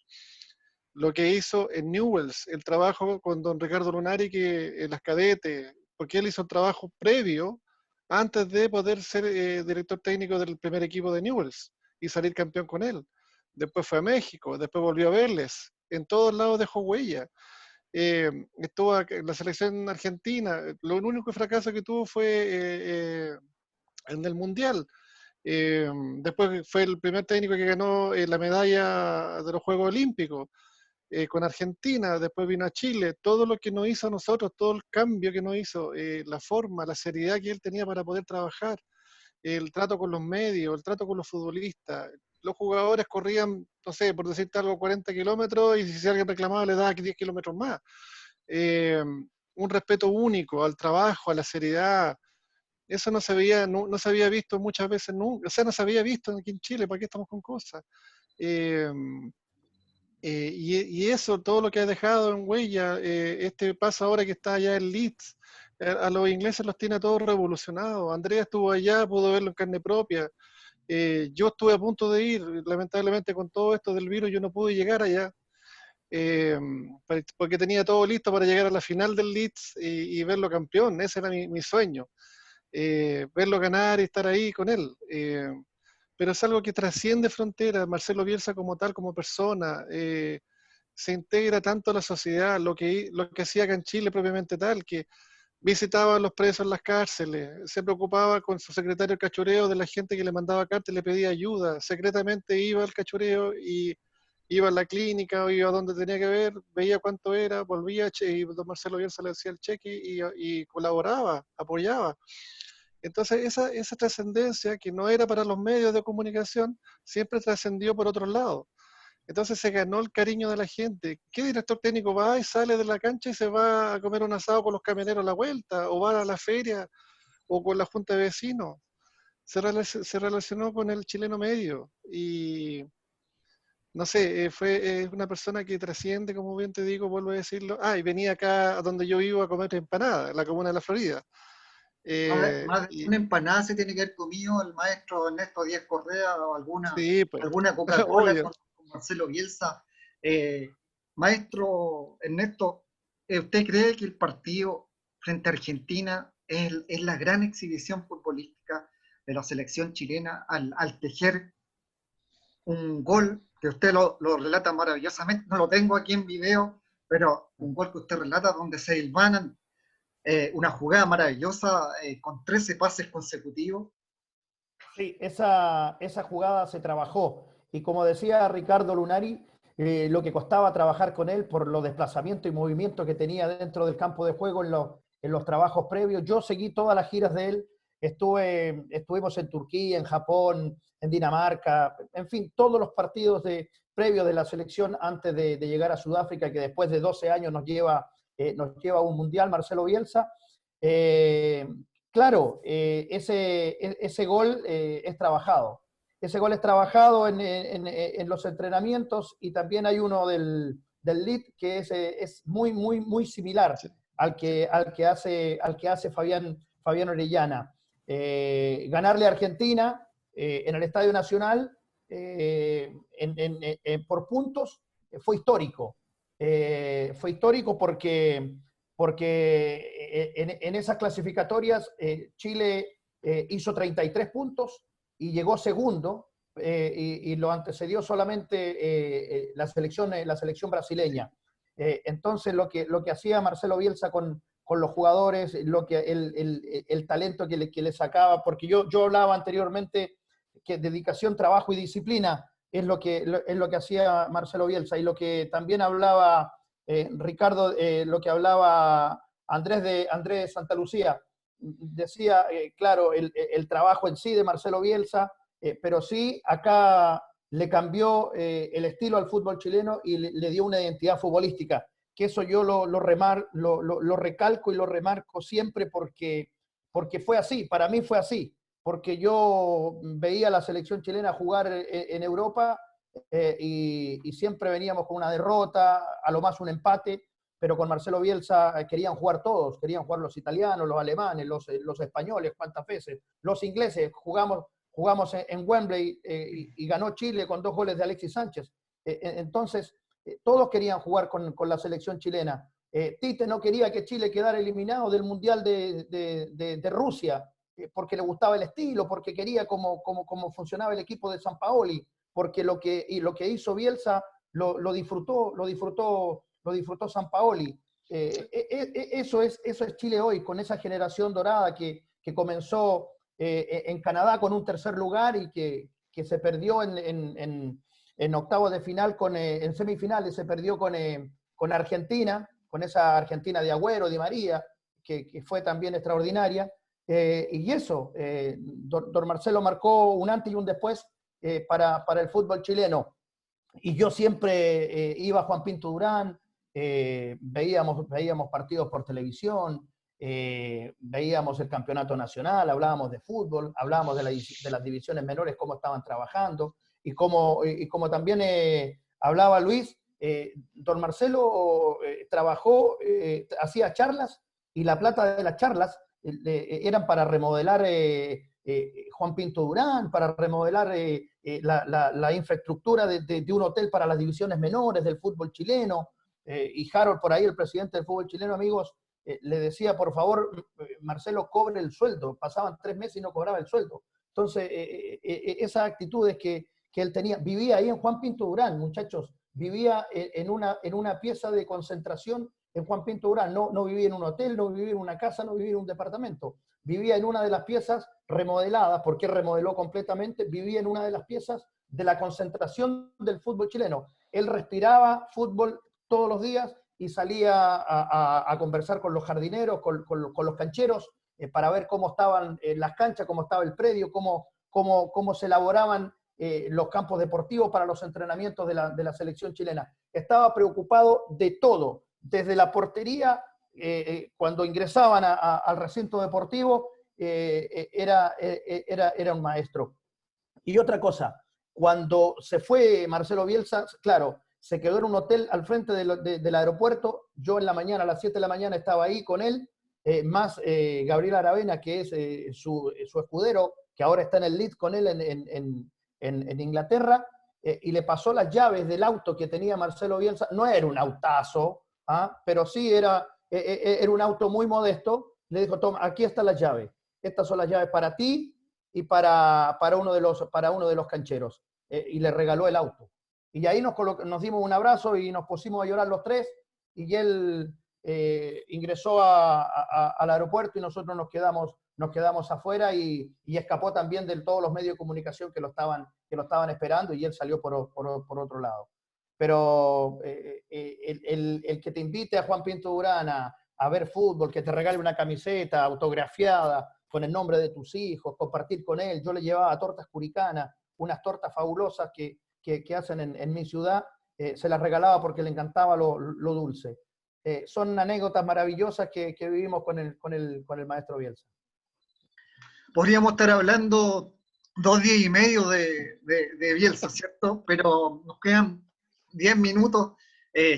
Speaker 6: Lo que hizo en Newell's, el trabajo con don Ricardo Lunari, que en las cadetes, porque él hizo un trabajo previo antes de poder ser director técnico del primer equipo de Newell's y salir campeón con él. Después fue a México, después volvió a verles, en todos lados dejó huella. Estuvo en la selección argentina, lo único fracaso que tuvo fue en el Mundial. Después fue el primer técnico que ganó la medalla de los Juegos Olímpicos con Argentina, después vino a Chile. Todo lo que nos hizo a nosotros, todo el cambio que nos hizo, la forma, la seriedad que él tenía para poder trabajar, el trato con los medios, el trato con los futbolistas. Los jugadores corrían, no sé, por decirte algo, 40 kilómetros, y si alguien reclamaba le daba 10 kilómetros más. Un respeto único al trabajo, a la seriedad. Eso no se había, no se había visto muchas veces nunca, o sea, no se había visto aquí en Chile, ¿para qué estamos con cosas? Y eso, todo lo que ha dejado en huella, este paso ahora que está allá en Leeds, a los ingleses los tiene todos revolucionados. Andrea estuvo allá, pudo verlo en carne propia. Yo estuve a punto de ir, lamentablemente con todo esto del virus yo no pude llegar allá, porque tenía todo listo para llegar a la final del Leeds y verlo campeón. Ese era mi sueño, verlo ganar y estar ahí con él. Pero es algo que trasciende fronteras. Marcelo Bielsa como tal, como persona, se integra tanto a la sociedad, lo que hacía acá en Chile propiamente tal, que visitaba a los presos en las cárceles, se preocupaba con su secretario cachureo de la gente que le mandaba cartas y le pedía ayuda, secretamente iba al cachureo y iba a la clínica o iba a donde tenía que ver, veía cuánto era, volvía y don Marcelo Bielsa le decía el cheque y colaboraba, apoyaba. Entonces esa trascendencia que no era para los medios de comunicación, siempre trascendió por otro lado. Entonces se ganó el cariño de la gente. ¿Qué director técnico va y sale de la cancha y se va a comer un asado con los camioneros a la vuelta? ¿O va a la feria? ¿O con la junta de vecinos? Se relacionó con el chileno medio. Y no sé, fue una persona que trasciende, como bien te digo, vuelvo a decirlo. Y venía acá a donde yo vivo a comer empanadas, en la comuna de La Florida.
Speaker 3: Más de una empanada se tiene que haber comido el maestro Ernesto Díaz Correa o alguna,
Speaker 6: sí, pues,
Speaker 3: alguna Coca-Cola con Marcelo Bielsa. Maestro Ernesto, ¿usted cree que el partido frente a Argentina es la gran exhibición futbolística de la selección chilena al tejer un gol que usted lo relata maravillosamente? No lo tengo aquí en video, pero un gol que usted relata donde se hilvanan una jugada maravillosa con 13 pases consecutivos.
Speaker 8: Sí, esa jugada se trabajó. Y como decía Ricardo Lunari, lo que costaba trabajar con él por los desplazamientos y movimientos que tenía dentro del campo de juego en los trabajos previos. Yo seguí todas las giras de él. Estuvimos en Turquía, en Japón, en Dinamarca, en fin, todos los partidos previos de la selección antes de llegar a Sudáfrica, que después de 12 años nos lleva a un mundial, Marcelo Bielsa. Claro, ese gol es trabajado. Ese gol es trabajado en los entrenamientos, y también hay uno del Lead que es muy, muy, muy similar al que hace Fabián Orellana. Ganarle a Argentina en el Estadio Nacional por puntos fue histórico. Fue histórico porque en esas clasificatorias Chile hizo 33 puntos y llegó segundo, y lo antecedió solamente la selección brasileña. Entonces lo que hacía Marcelo Bielsa con los jugadores, el talento que le sacaba, porque yo hablaba anteriormente que dedicación, trabajo y disciplina es lo que hacía Marcelo Bielsa, y lo que también hablaba Ricardo, lo que hablaba Andrés Santa Lucía, decía, claro, el trabajo en sí de Marcelo Bielsa, pero sí acá le cambió el estilo al fútbol chileno y le dio una identidad futbolística, que eso yo lo recalco y lo remarco siempre porque fue así, para mí fue así, porque yo veía a la selección chilena jugar en Europa y siempre veníamos con una derrota, a lo más un empate, pero con Marcelo Bielsa querían jugar todos, querían jugar los italianos, los alemanes, los españoles, cuántas veces, los ingleses, jugamos en Wembley y ganó Chile con 2 goles de Alexis Sánchez. Entonces, todos querían jugar con la selección chilena. Tite no quería que Chile quedara eliminado del Mundial de Rusia, porque le gustaba el estilo, porque quería cómo funcionaba el equipo de Sampaoli, porque lo que hizo Bielsa lo disfrutó Sampaoli. Eso es Chile hoy, con esa generación dorada que comenzó en Canadá con un tercer lugar y que se perdió en octavos de final, en semifinales se perdió con Argentina, con esa Argentina de Agüero, Di María, que fue también extraordinaria. Y eso, don Marcelo marcó un antes y un después para el fútbol chileno. Y yo siempre iba a Juan Pinto Durán, veíamos partidos por televisión, veíamos el campeonato nacional, hablábamos de fútbol, hablábamos de las divisiones menores, cómo estaban trabajando, y como también hablaba Luis, don Marcelo trabajó, hacía charlas, y la plata de las charlas eran para remodelar Juan Pinto Durán, para remodelar la infraestructura de un hotel para las divisiones menores del fútbol chileno, y Harold, por ahí, el presidente del fútbol chileno, amigos, le decía, por favor, Marcelo, cobre el sueldo. Pasaban 3 meses y no cobraba el sueldo. Entonces, esas actitudes que él tenía, vivía ahí en Juan Pinto Durán, muchachos, vivía en una pieza de concentración en Juan Pinto Durán, no vivía en un hotel, no vivía en una casa, no vivía en un departamento, vivía en una de las piezas remodeladas, porque remodeló completamente, vivía en una de las piezas de la concentración del fútbol chileno. Él respiraba fútbol todos los días y salía a conversar con los jardineros, con los cancheros, para ver cómo estaban las canchas, cómo estaba el predio, cómo se elaboraban los campos deportivos para los entrenamientos de la selección chilena. Estaba preocupado de todo, desde la portería, cuando ingresaban al recinto deportivo, era un maestro. Y otra cosa, cuando se fue Marcelo Bielsa, claro, se quedó en un hotel al frente del aeropuerto. Yo en la mañana, a las 7 de la mañana, estaba ahí con él, más Gabriel Aravena, que es su escudero, que ahora está en el Leeds con él en Inglaterra, y le pasó las llaves del auto que tenía Marcelo Bielsa. No era un autazo, pero sí era un auto muy modesto. Le dijo, toma, aquí están las llaves. Estas son las llaves para ti y para uno de los cancheros. Y le regaló el auto. Y ahí nos dimos un abrazo y nos pusimos a llorar los tres, y él ingresó al aeropuerto y nosotros nos quedamos afuera, y escapó también de todos los medios de comunicación que lo estaban esperando, y él salió por otro lado. Pero el que te invite a Juan Pinto Durán a ver fútbol, que te regale una camiseta autografiada con el nombre de tus hijos, compartir con él. Yo le llevaba tortas curicanas, unas tortas fabulosas que hacen en mi ciudad, se las regalaba porque le encantaba lo dulce. Son anécdotas maravillosas que vivimos con el maestro Bielsa.
Speaker 3: Podríamos estar hablando 2 días y medio de Bielsa, ¿cierto? Pero nos quedan 10 minutos.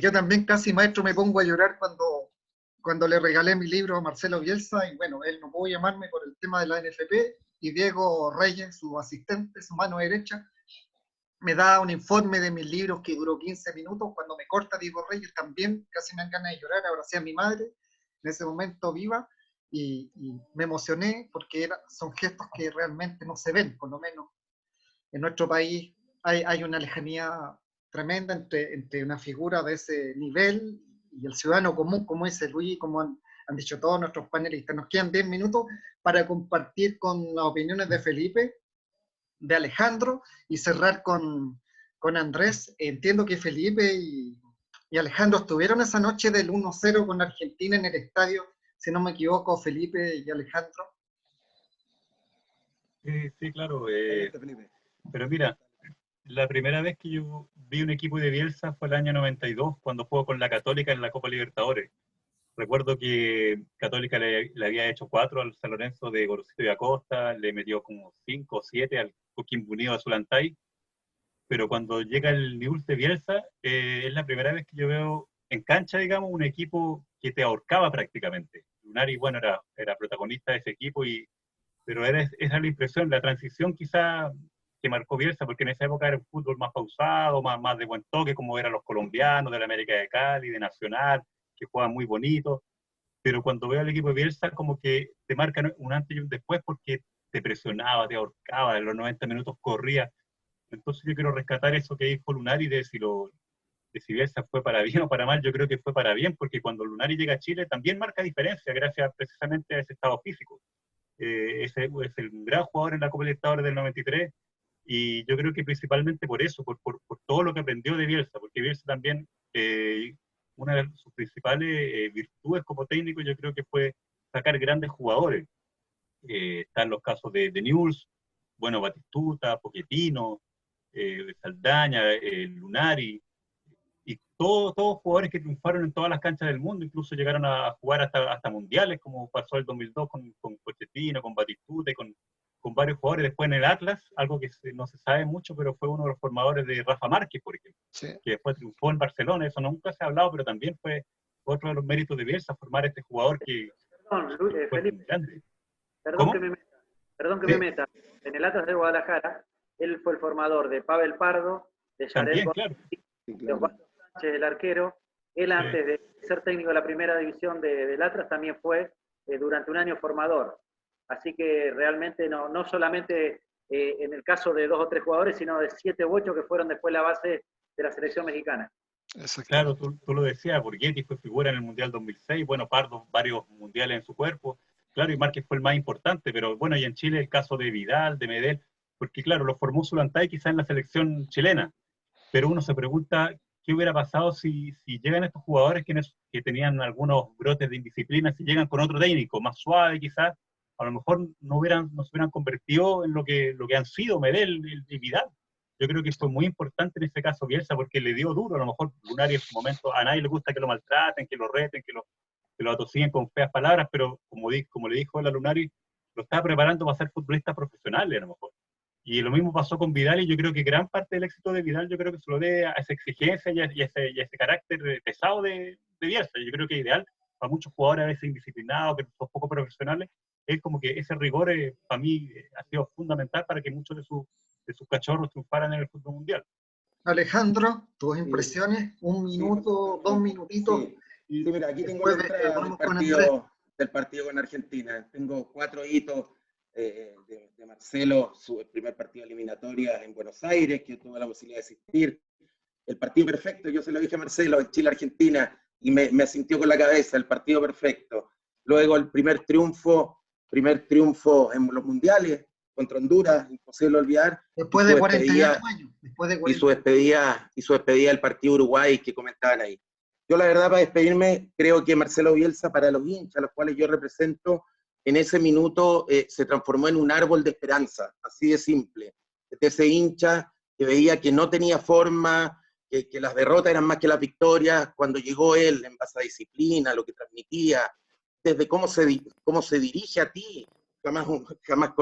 Speaker 3: Yo también, casi maestro, me pongo a llorar cuando le regalé mi libro a Marcelo Bielsa, y bueno, él no pudo llamarme por el tema de la NFP, y Diego Reyes, su asistente, su mano derecha, me da un informe de mis libros que duró 15 minutos. Cuando me corta Diego Reyes también casi me dan ganas de llorar. Abracé a mi madre, en ese momento viva, y me emocioné, porque son gestos que realmente no se ven, por lo menos en nuestro país hay una lejanía tremenda entre una figura de ese nivel y el ciudadano común, como dice Luis, como han dicho todos nuestros panelistas. Nos quedan 10 minutos para compartir con las opiniones de Felipe, de Alejandro, y cerrar con Andrés. Entiendo que Felipe y Alejandro estuvieron esa noche del 1-0 con Argentina en el estadio, si no me equivoco, Felipe y Alejandro.
Speaker 9: Sí, claro. Pero mira, la primera vez que yo vi un equipo de Bielsa fue el año 92, cuando jugó con la Católica en la Copa Libertadores. Recuerdo que Católica le había hecho 4 al San Lorenzo de Gorosito y Acosta, le metió como 5 o 7 al Coquimbo Unido de Zulantay, pero cuando llega el Newell's de Bielsa, es la primera vez que yo veo en cancha, digamos, un equipo que te ahorcaba prácticamente. Lunari, bueno, era protagonista de ese equipo, pero esa era la impresión, la transición quizá que marcó Bielsa, porque en esa época era un fútbol más pausado, más de buen toque, como eran los colombianos, de la América de Cali, de Nacional, que juegan muy bonito. Pero cuando veo al equipo de Bielsa, como que te marca un antes y un después, porque te presionaba, te ahorcaba, en los 90 minutos corría. Entonces yo quiero rescatar eso que dijo Lunari de si Bielsa fue para bien o para mal. Yo creo que fue para bien, porque cuando Lunari llega a Chile también marca diferencia, gracias precisamente a ese estado físico. Es el gran jugador en la Copa Libertadores del 93, y yo creo que principalmente por eso, por todo lo que aprendió de Bielsa, porque Bielsa también, una de sus principales virtudes como técnico, yo creo que fue sacar grandes jugadores. Están los casos de Newell's, bueno, Batistuta, Pochettino, Saldaña, Lunari, y todos jugadores que triunfaron en todas las canchas del mundo, incluso llegaron a jugar hasta mundiales, como pasó el 2002 con Pochettino, con Batistuta, con varios jugadores. Después en el Atlas, algo que no se sabe mucho, pero fue uno de los formadores de Rafa Márquez, por ejemplo,
Speaker 6: Sí.
Speaker 9: que después triunfó en Barcelona. Eso nunca se ha hablado, pero también fue otro de los méritos de Bielsa, formar este jugador que
Speaker 7: Perdón,
Speaker 9: fue
Speaker 7: Felipe,
Speaker 9: grande.
Speaker 7: perdón
Speaker 9: ¿Cómo?
Speaker 7: que me meta. Perdón que
Speaker 9: Sí.
Speaker 7: me meta. En el Atlas de Guadalajara, él fue el formador de Pavel Pardo, de Jared
Speaker 9: También, claro.
Speaker 7: de Osvaldo Sánchez, el arquero. Él,
Speaker 9: Sí.
Speaker 7: antes de ser técnico de la primera división del Atlas, también fue durante un año formador. Así que realmente no solamente en el caso de 2 o 3 jugadores, sino de 7 u 8 que fueron después la base de la selección mexicana.
Speaker 6: Exacto.
Speaker 9: Claro, tú lo decías, Borghetti fue figura en el Mundial 2006, bueno, Pardo, varios mundiales en su cuerpo, claro, y Márquez fue el más importante, pero bueno, y en Chile el caso de Vidal, de Medel, porque claro, lo formó Zulantay quizás en la selección chilena, pero uno se pregunta qué hubiera pasado si llegan estos jugadores que tenían algunos brotes de indisciplina, si llegan con otro técnico, más suave quizás, a lo mejor no se hubieran convertido en lo que han sido Medel y Vidal. Yo creo que fue muy importante en este caso Bielsa porque le dio duro, a lo mejor Lunari en su momento, a nadie le gusta que lo maltraten, que lo reten, que lo atosiguen con feas palabras, pero como le dijo él a Lunari, lo estaba preparando para ser futbolista profesional a lo mejor. Y lo mismo pasó con Vidal, y yo creo que gran parte del éxito de Vidal, yo creo que se lo debe a esa exigencia y a ese carácter pesado de Bielsa. Yo creo que es ideal para muchos jugadores a veces indisciplinados, que son poco profesionales, es como que ese rigor para mí ha sido fundamental para que muchos de sus cachorros triunfaran en el fútbol mundial.
Speaker 3: Alejandro, tus impresiones, 1 minuto, 2 minutitos.
Speaker 4: Sí. Sí, mira, aquí tengo
Speaker 3: Después,
Speaker 4: la entrada
Speaker 3: vamos con Andrés.
Speaker 4: del partido con Argentina. Tengo 4 hitos de Marcelo, su primer partido eliminatoria en Buenos Aires, que tuve la posibilidad de asistir. El partido perfecto, yo se lo dije a Marcelo, en Chile-Argentina, y me asintió con la cabeza, el partido perfecto. Luego el primer triunfo en los mundiales contra Honduras, imposible olvidar.
Speaker 3: Después de 48 años.
Speaker 4: Y su despedida del partido Uruguay que comentaban ahí. Yo la verdad, para despedirme, creo que Marcelo Bielsa, para los hinchas, a los cuales yo represento, en ese minuto se transformó en un árbol de esperanza, así de simple. De ese hincha que veía que no tenía forma, que las derrotas eran más que las victorias, cuando llegó él en base a disciplina, lo que transmitía, desde cómo se dirige a ti, jamás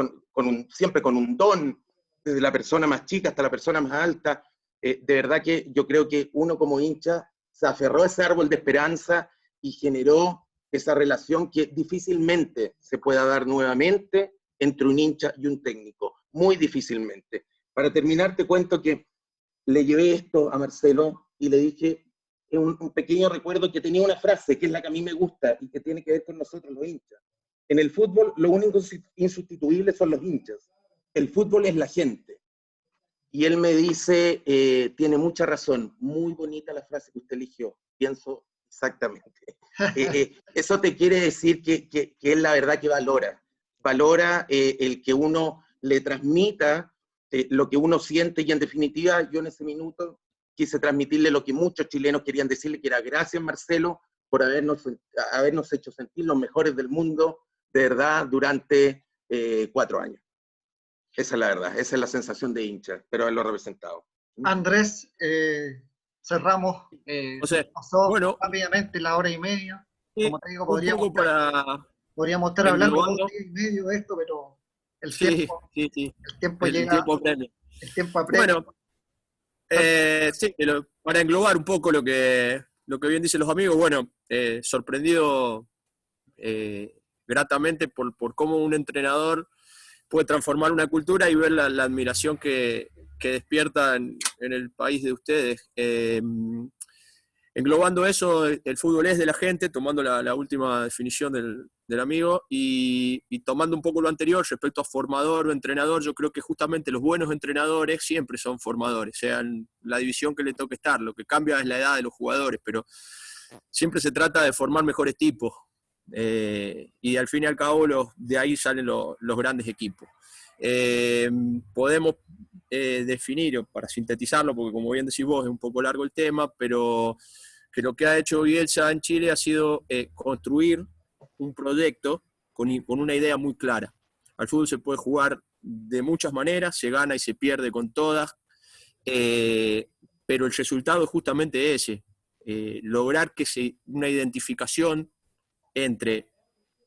Speaker 4: siempre con un don, desde la persona más chica hasta la persona más alta. De verdad que yo creo que uno como hincha se aferró a ese árbol de esperanza y generó esa relación que difícilmente se pueda dar nuevamente entre un hincha y un técnico, muy difícilmente. Para terminar, te cuento que le llevé esto a Marcelo y le dije un pequeño recuerdo, que tenía una frase que es la que a mí me gusta y que tiene que ver con nosotros los hinchas. En el fútbol lo único insustituible son los hinchas. El fútbol es la gente. Y él me dice, tiene mucha razón, muy bonita la frase que usted eligió, pienso exactamente. Eso te quiere decir que él la verdad que valora el que uno le transmita lo que uno siente, y en definitiva yo en ese minuto quise transmitirle lo que muchos chilenos querían decirle, que era gracias Marcelo por habernos hecho sentir los mejores del mundo, de verdad, durante 4 años. Esa es la verdad, esa es la sensación de hincha, espero haberlo representado.
Speaker 3: Andrés, cerramos, pasó
Speaker 10: bueno,
Speaker 3: rápidamente la 1h30. Como te digo, podríamos estar hablando 2 días y medio de esto, pero el tiempo llega. El tiempo apremia.
Speaker 10: Bueno, sí, para englobar un poco lo que bien dicen los amigos, bueno, sorprendido gratamente por cómo un entrenador puede transformar una cultura y ver la admiración que despierta en el país de ustedes. Englobando eso, el fútbol es de la gente, tomando la última definición del amigo, y tomando un poco lo anterior respecto a formador o entrenador, yo creo que justamente los buenos entrenadores siempre son formadores, sean la división que le toque estar. Lo que cambia es la edad de los jugadores, pero siempre se trata de formar mejores tipos. Y al fin y al cabo de ahí salen los grandes equipos. Podemos definir, para sintetizarlo, porque como bien decís vos es un poco largo el tema, pero que lo que ha hecho Bielsa en Chile ha sido construir un proyecto con una idea muy clara. Al fútbol se puede jugar de muchas maneras, se gana y se pierde con todas, pero el resultado es justamente ese, lograr una identificación entre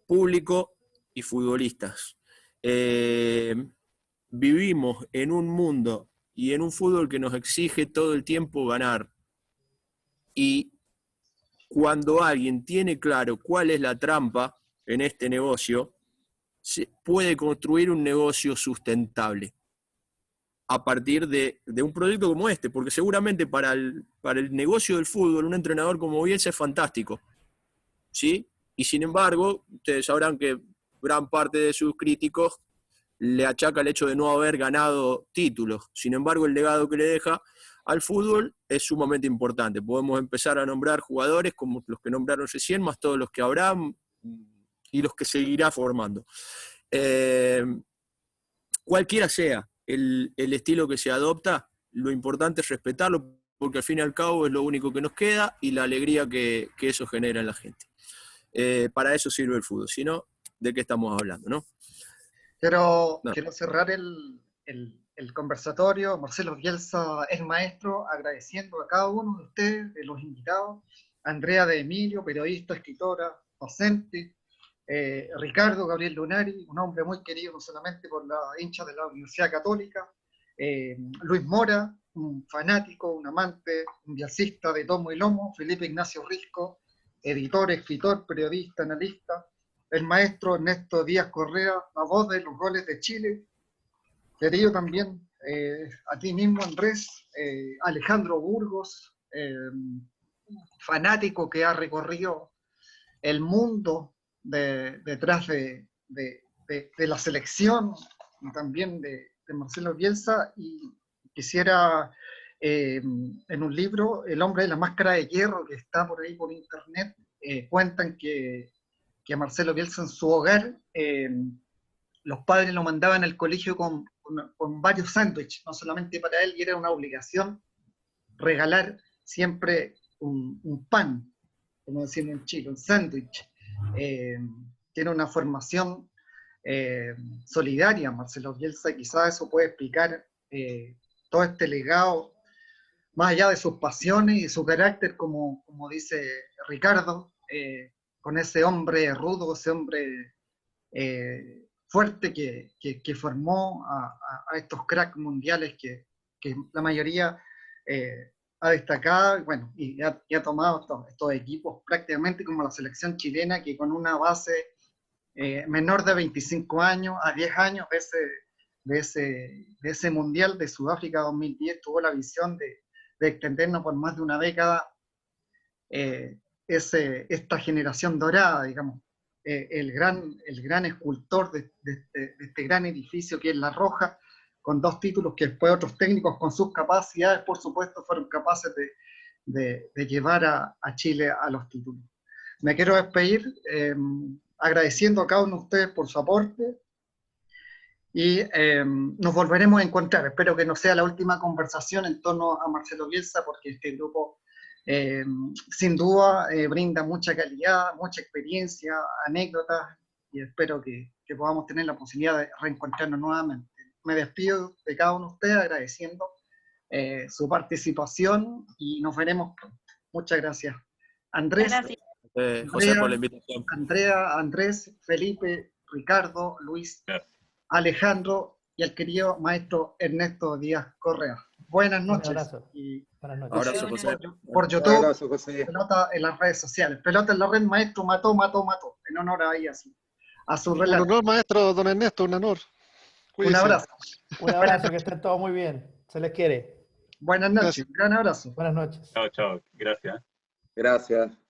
Speaker 10: público y futbolistas. Vivimos en un mundo y en un fútbol que nos exige todo el tiempo ganar. Y cuando alguien tiene claro cuál es la trampa en este negocio, se puede construir un negocio sustentable a partir de un proyecto como este, porque seguramente para el negocio del fútbol un entrenador como Bielsa es fantástico, ¿sí? Y sin embargo, ustedes sabrán que gran parte de sus críticos le achaca el hecho de no haber ganado títulos. Sin embargo, el legado que le deja al fútbol es sumamente importante. Podemos empezar a nombrar jugadores como los que nombraron recién, más todos los que habrá y los que seguirá formando. Cualquiera sea el estilo que se adopta, lo importante es respetarlo, porque al fin y al cabo es lo único que nos queda y la alegría que eso genera en la gente. Para eso sirve el fútbol, si no, ¿de qué estamos hablando, no?
Speaker 3: Quiero cerrar el conversatorio. Marcelo Bielsa es maestro, agradeciendo a cada uno de ustedes, de los invitados, Andrea de Emilio, periodista, escritora, docente, Ricardo Gabriel Lunari, un hombre muy querido no solamente por la hincha de la Universidad Católica, Luis Mora, un fanático, un amante, un bielcista de tomo y lomo, Felipe Ignacio Risco, editor, escritor, periodista, analista, el maestro Ernesto Díaz Correa, la voz de los goles de Chile, querido también a ti mismo, Andrés, Alejandro Burgos, fanático que ha recorrido el mundo detrás de la selección, y también de Marcelo Bielsa, y quisiera, en un libro, El hombre de la máscara de hierro, que está por ahí por internet, cuentan que Marcelo Bielsa en su hogar, los padres lo mandaban al colegio con varios sándwiches, no solamente para él, y era una obligación regalar siempre un pan, como decimos en Chile, un sándwich. Tiene una formación solidaria, Marcelo Bielsa, quizás eso puede explicar todo este legado, más allá de sus pasiones y su carácter, como dice Ricardo, con ese hombre rudo, ese hombre fuerte que formó a estos cracks mundiales que la mayoría ha destacado, bueno, y ha tomado estos equipos prácticamente como la selección chilena, que con una base menor de 25 años a 10 años de ese Mundial de Sudáfrica 2010 tuvo la visión de extendernos por más de una década esta generación dorada, digamos, el gran escultor de este gran edificio que es La Roja, con 2 títulos que después otros técnicos con sus capacidades, por supuesto, fueron capaces de llevar a Chile a los títulos. Me quiero despedir agradeciendo a cada uno de ustedes por su aporte, y nos volveremos a encontrar. Espero que no sea la última conversación en torno a Marcelo Bielsa, porque este grupo sin duda brinda mucha calidad, mucha experiencia, anécdotas, y espero que podamos tener la posibilidad de reencontrarnos nuevamente. Me despido de cada uno de ustedes agradeciendo su participación y nos veremos pronto. Muchas gracias. Andrés,
Speaker 10: gracias. José, por la invitación.
Speaker 3: Andrea, Andrés, Felipe, Ricardo, Luis, Alejandro y el querido maestro Ernesto Díaz Correa. Buenas noches.
Speaker 8: Un abrazo.
Speaker 3: Buenas noches.
Speaker 10: Abrazo, José.
Speaker 3: Por YouTube,
Speaker 4: Abrazo, José.
Speaker 3: Pelota en las redes sociales. Pelota en la red, maestro, mató, en honor ahí a su relato.
Speaker 6: Un honor, maestro, don Ernesto, un honor. Cuídese.
Speaker 3: Un abrazo.
Speaker 8: Un abrazo, que estén todos muy bien. Se les quiere.
Speaker 3: Buenas noches.
Speaker 6: Gracias.
Speaker 3: Gran abrazo.
Speaker 8: Buenas noches.
Speaker 9: Chao, chao. Gracias.
Speaker 4: Gracias.